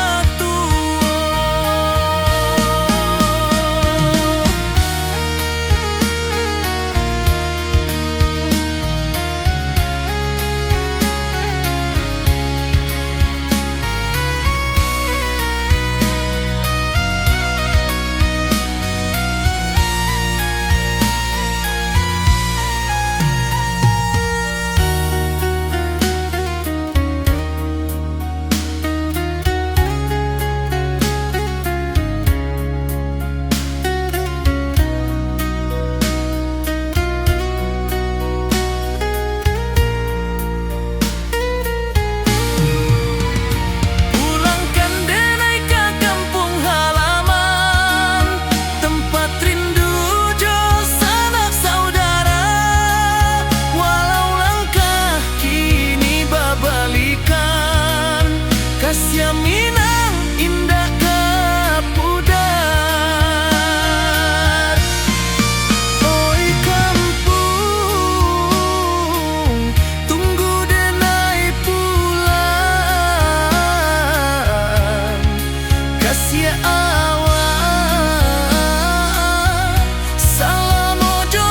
pulangkan denai ke kampung halaman tempat rindu jo sanak saudara walau langkah kini babalikan kasih minang indah ke pudar oi kampung tunggu denai pulang kasih awak salam ojo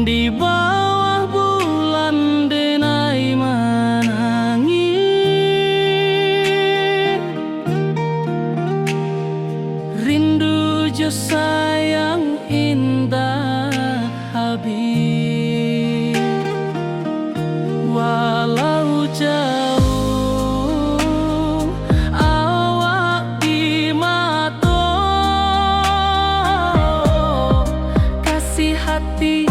di bawah bulan denai menangis rindu jo sayang indah habis walau jauh awak di mata kasih hati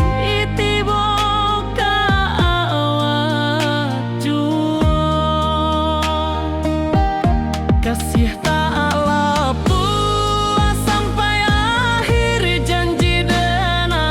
kasih tak lepas sampai akhir janji denai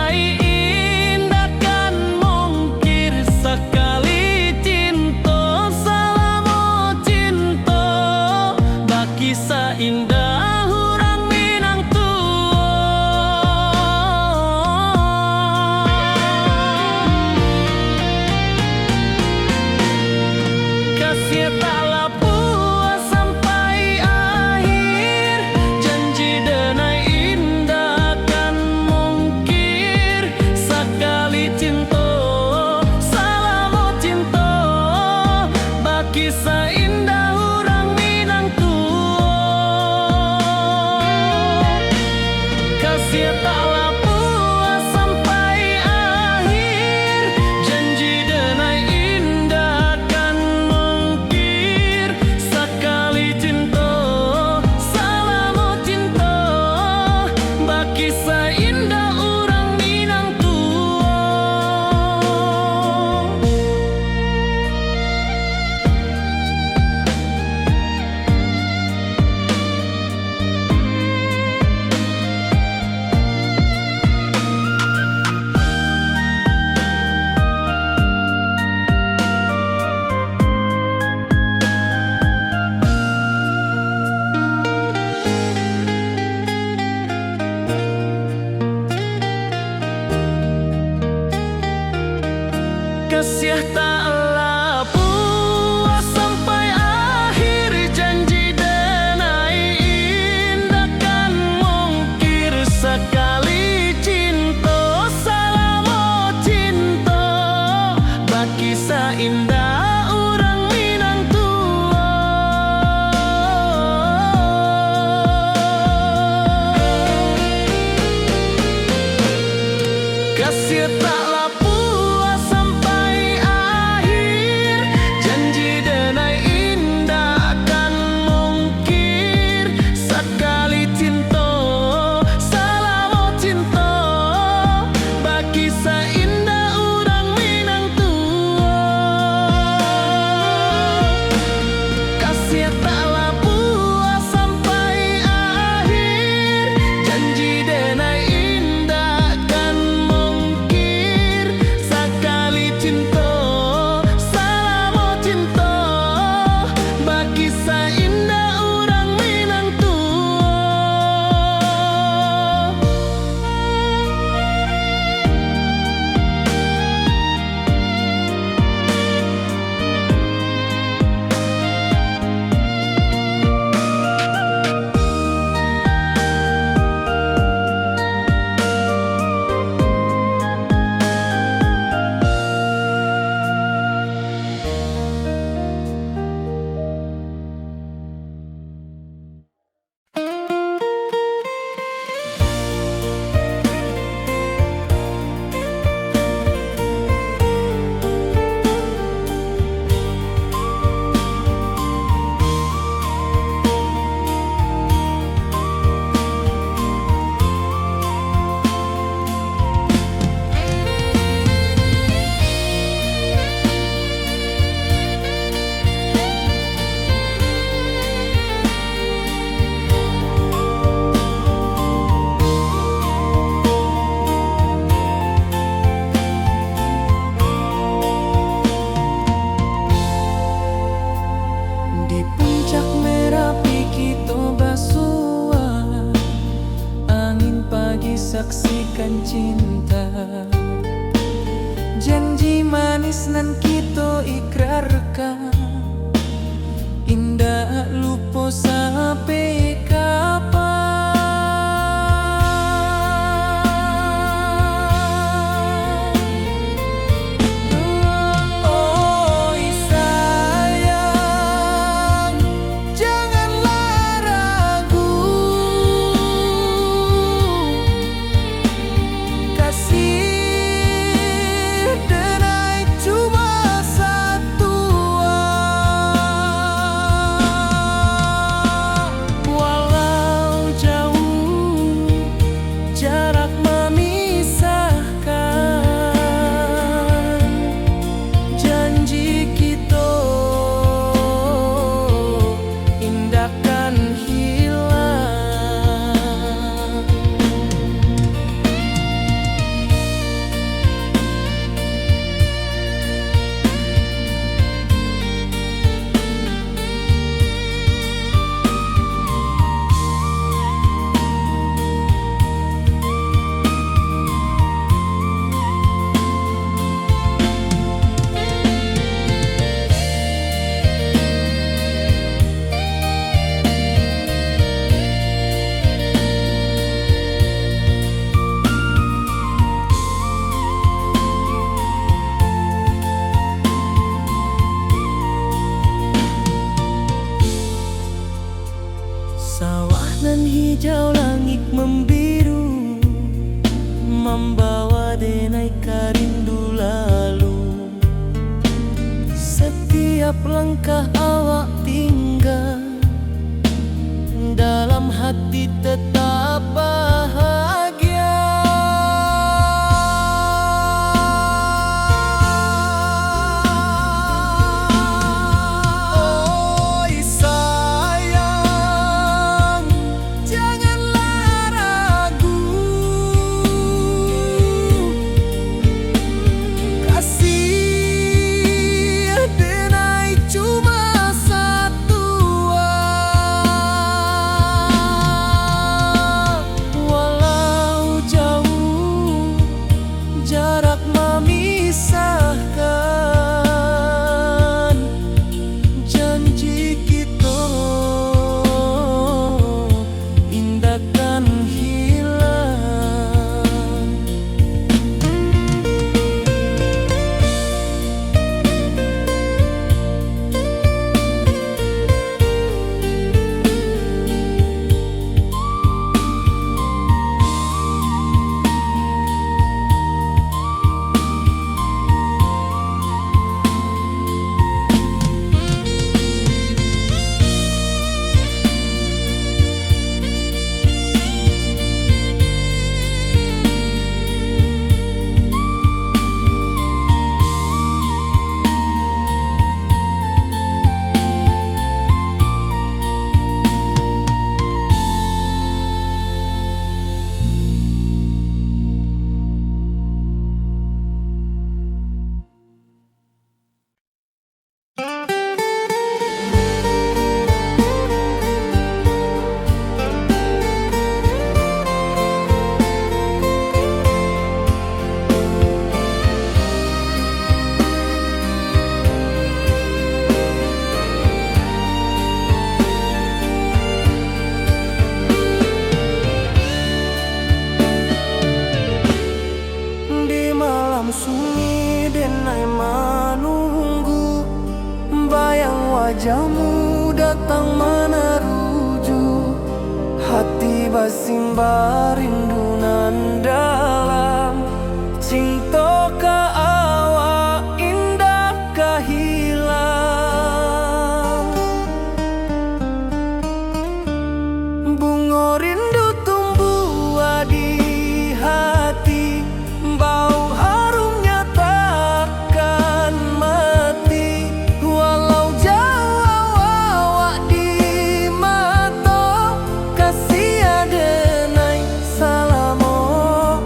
saksikan cinta. Janji manis nan kita ikrarkan, indah lupa sampai kapan. Oh sayang, janganlah ragu, kasih denai cuma satu. Walau jauh jarak memisahkan, janji kita indahkan hilang. Sawah nan hijau, langit membiru, membawa denai rindu lalu. Setiap langkah awak tinggal, dalam hati tetap bahagia. Oh sayang, janganlah ragu, kasih denai cuma satu. Walau jauh jarak memisahkan, janji kita indahkan hilang. Di malam sunyi denai menunggu, bayang wajahmu datang meneruju. Hati basimba rindu nan dalam, cinta ka awak indah ka hilang. Bunga rindu tumbuh di hati, bau harumnya takkan mati. Walau jauh awak di mata, kasih denai salamo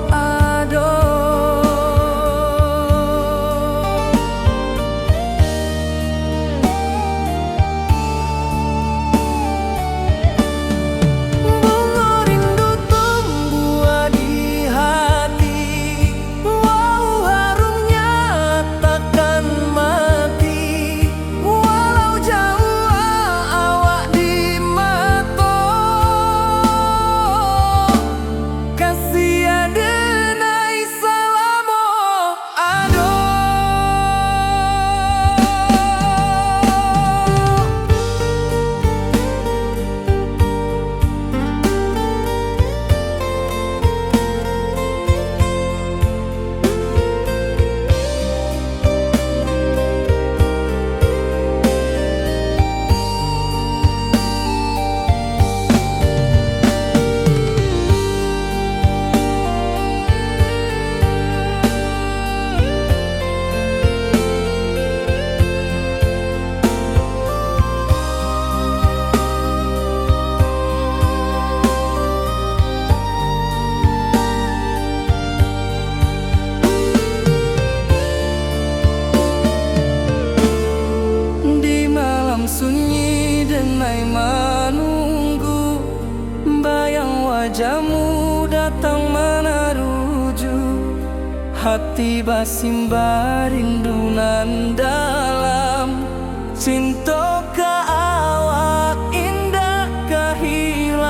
wajahmu datang menaruju, hati basimba rindu nan dalam. Cinta ka awak indah kahilang.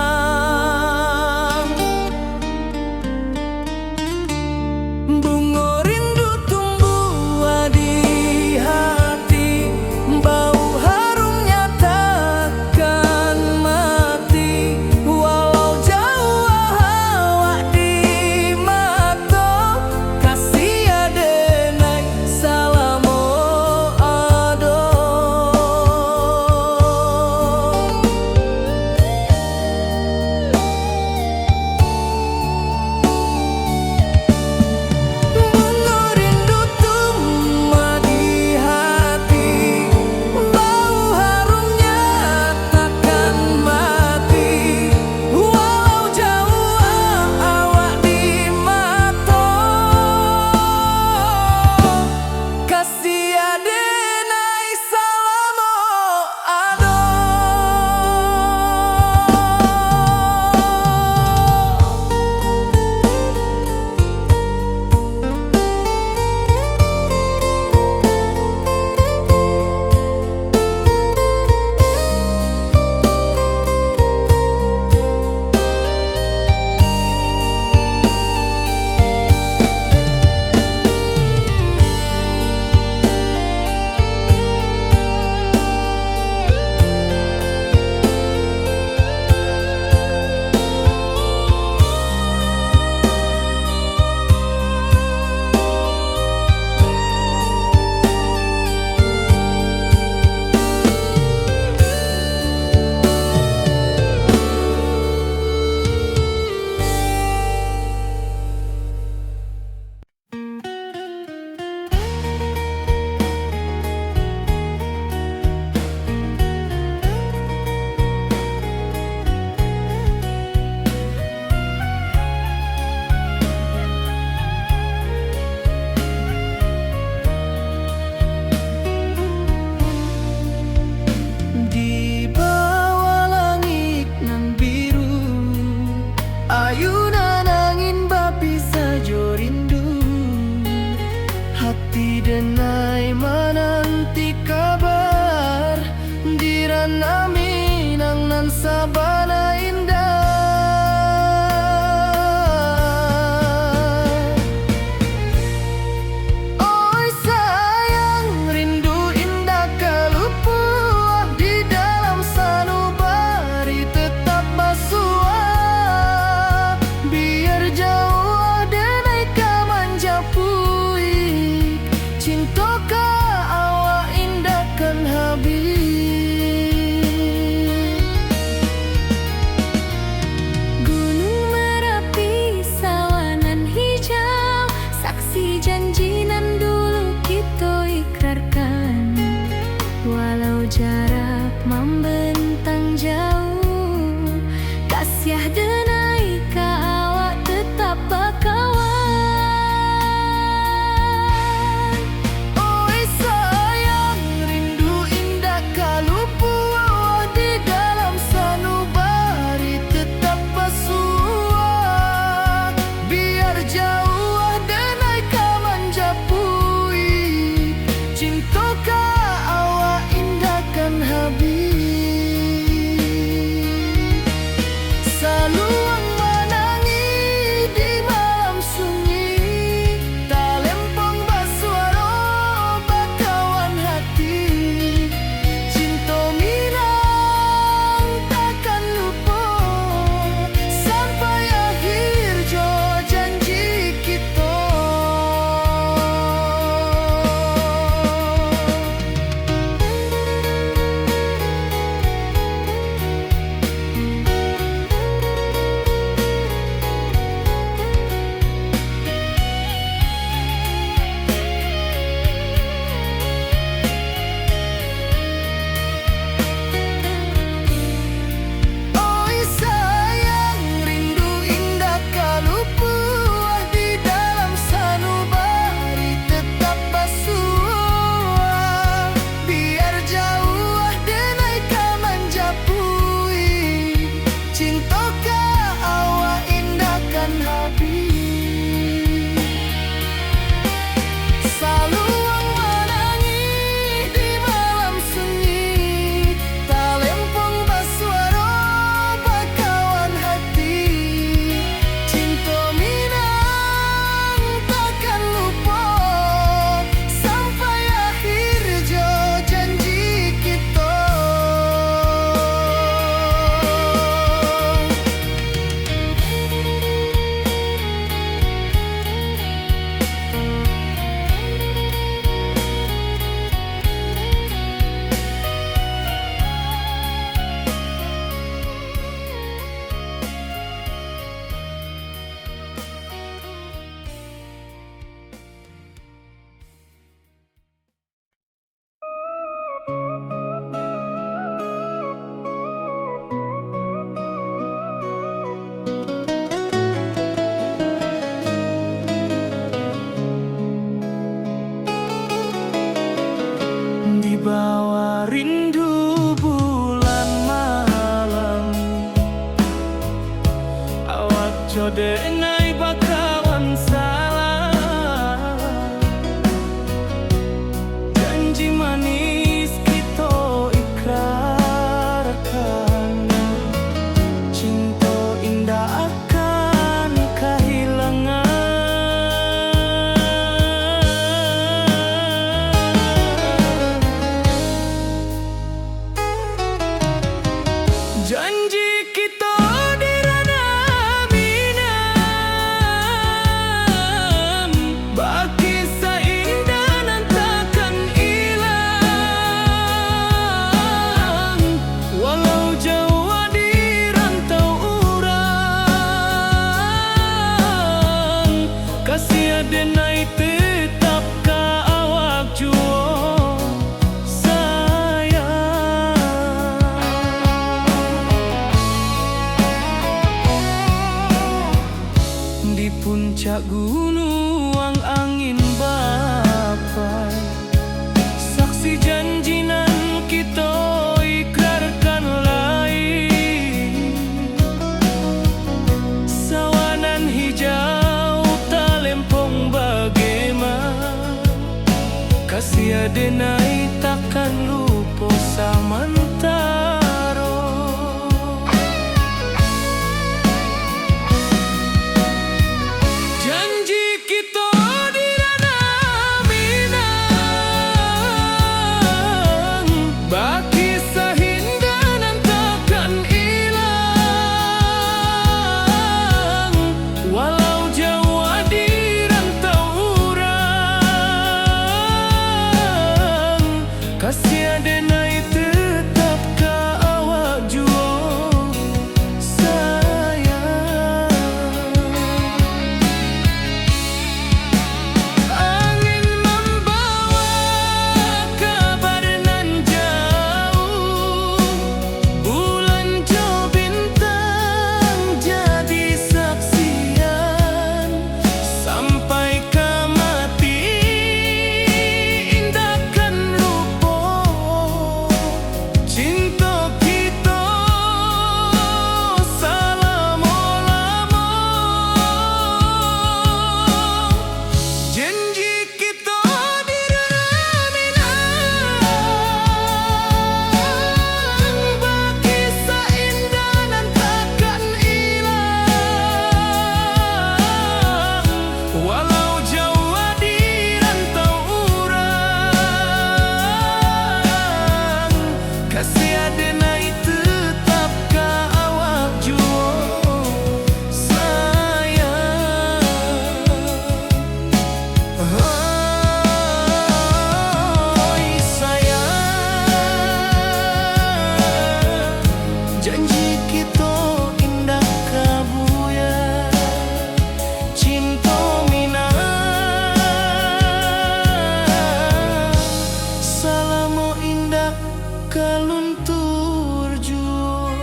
Bunga rindu tumbuh di hati, bau harumnya takkan mati. Walau jauh awak di mata, kasih adenai salamo ado. Codenai bakawan salah, janji manis kita ikrarkan, cinta indah akan kehilangan. Janji kita di ranah Minang, baki seindah nan takkan hilang, walau jauh di rantau urang, kasih adenai tetap ka awak juo di puncak gunung angin bapai, saksi janji nan kita ikrarkan lain, sawanan hijau talempong bagaimana, kasih adenai takkan lupa samantara. Janji kita di ranah Minang, baki sahinda nan takkan hilang, walau jauh di rantau urang, kasih adenai tetap ka awak juo sayang. Angin membawa kabar nan jauh, bulan jo bintang jadi saksian, sampai ke mati indahkan lupa cinta kita selama-lama. Janji kita di ranah Minang, baki seindah nan takkan hilang, walau jauh di rantau urang, kasih adenai tetap ka awak juo sayang. Oi sayang, janji kita indah kabuya, cinta Minang, salamo indah kaluntur juo.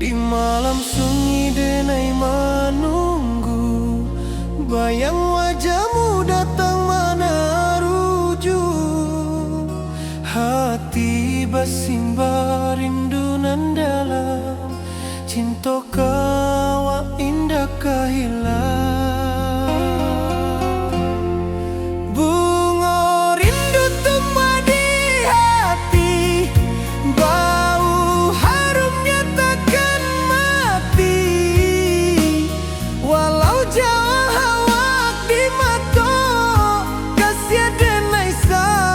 Di malam sunyi denai menunggu, bayang wajahmu datang mana ruju, hati bersimba rindu nan dalam, cinta kawa indah kehilang. Bunga rindu tumbuh di hati, bau harumnya takkan mati, walau jauh awak di mata, kasih adenai sayang.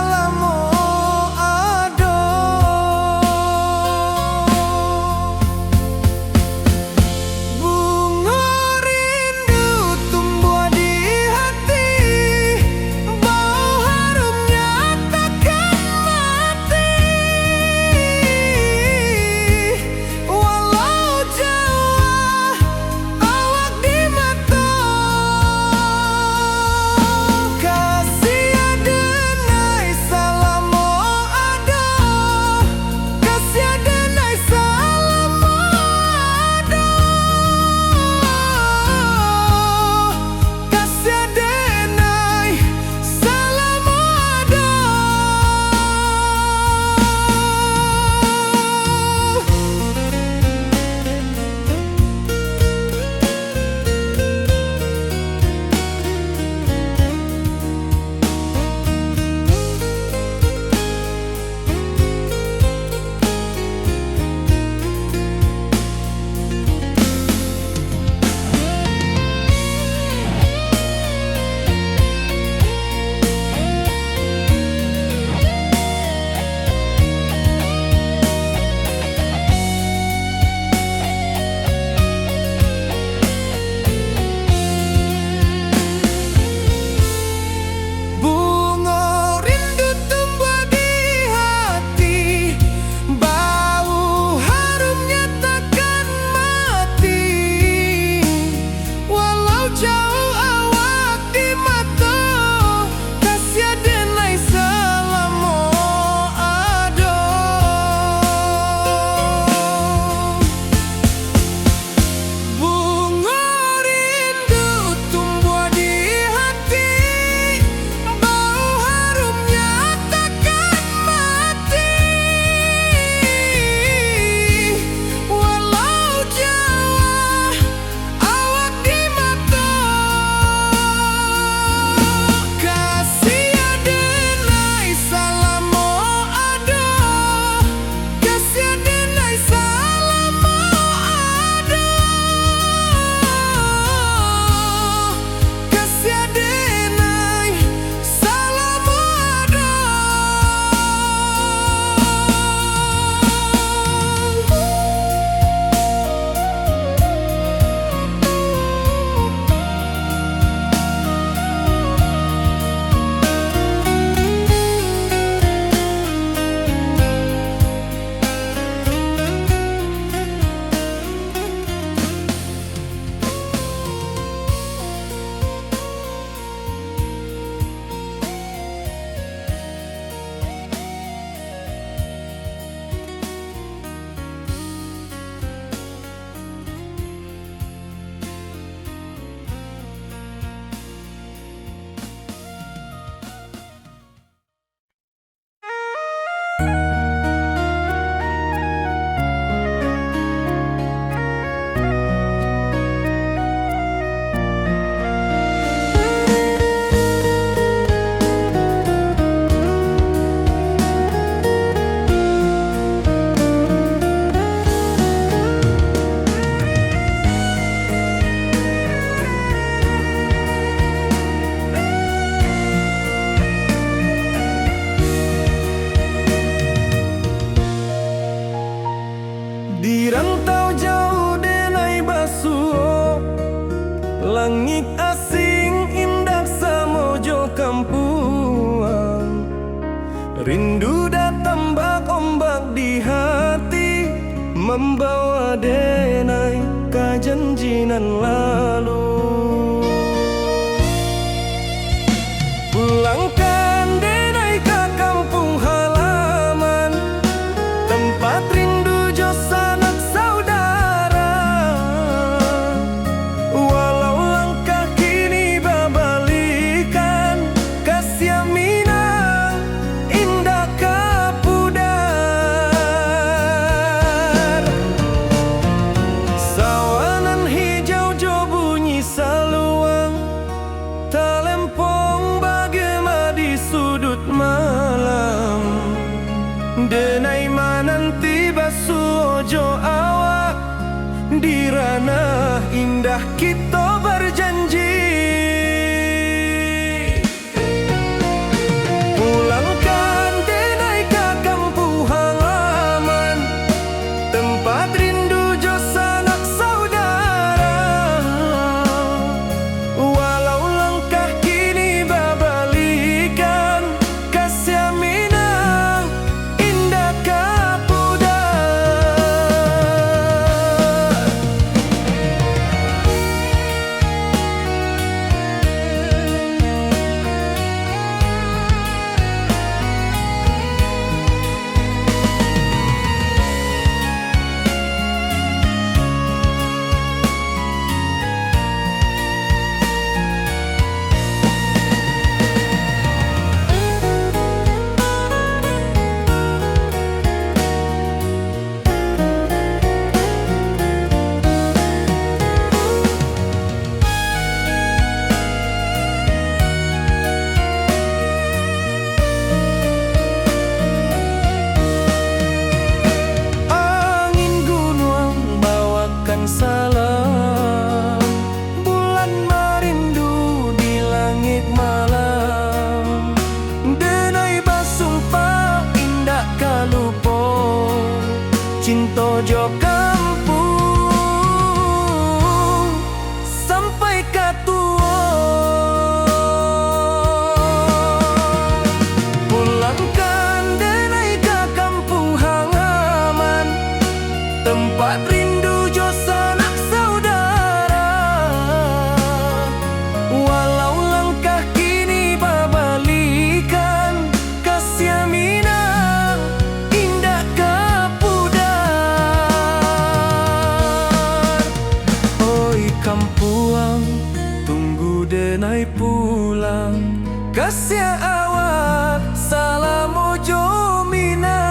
Rindu datang bak ombak di hati, membawa denai ke janjinan lalu. Pulangkan denai ke kampung halaman, tempat rindu jo sanak saudara. Walau langkah kini babalikan, kasih Minang indah kapudar. Sawanan hijau jo bunyi saluang, talempong bagema di sudut malam. Denai mananti basuh ojo awak, di ranah indah kita berjanji. Pulangkan denai ke kampung halaman, tempat rindu jo sanak saudara. Walau langkah kini babalikan, kasih Minang indah kapudar. Angin gunung bawakan salam, bulan merindu di langit malam. Denai basumpah indah kalupo, cinta jo kampung sampai katua. Pulangkan denai ke kampung halaman, tempat rindu jo sanak saudara. Walau langkah kini babalikan, kasih Minang indah kapudar. Oi kampuang, tunggu denai pulang, kasih awak salam ojo Minang.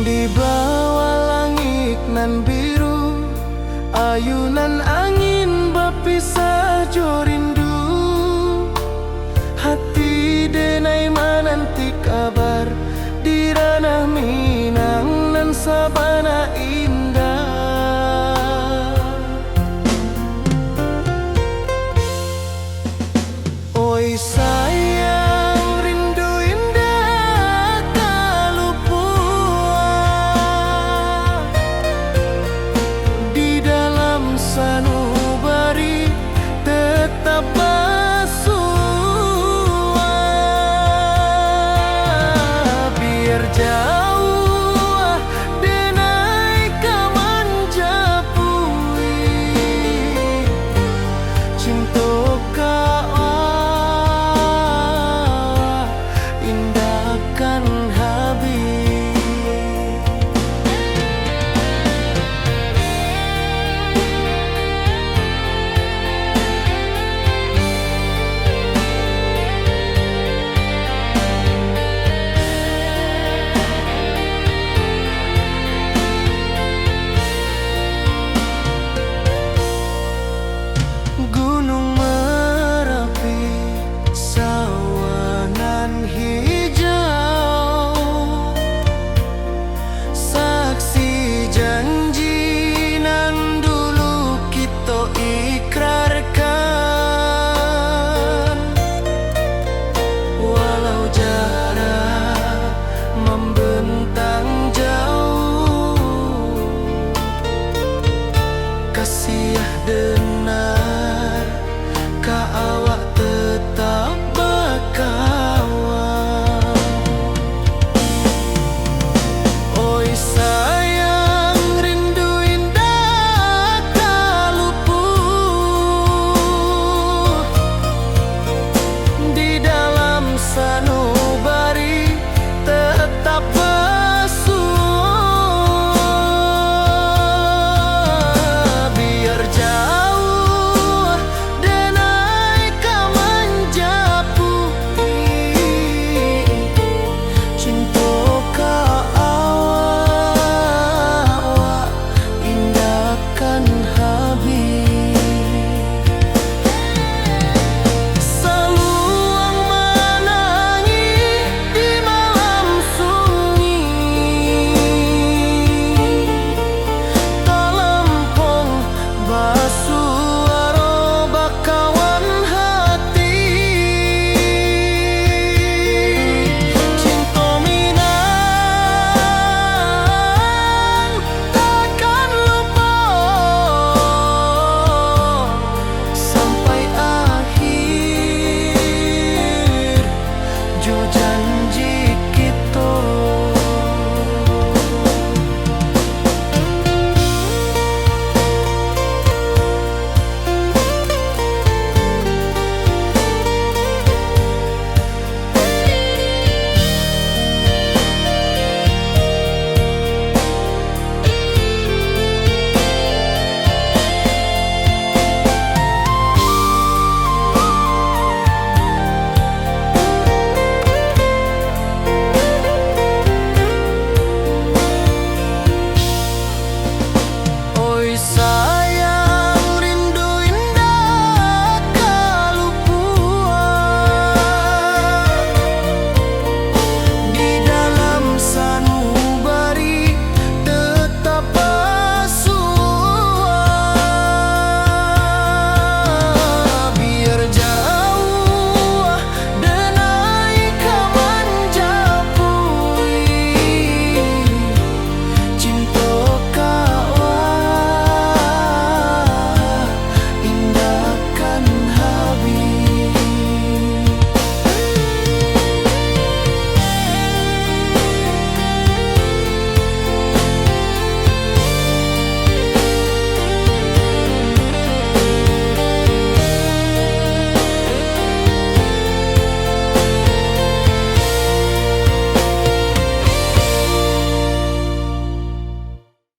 Di bawah langit nan biru, ayunan angin berpisah jo rindu. Hati denai menanti kabar, di ranah Minang nan sabana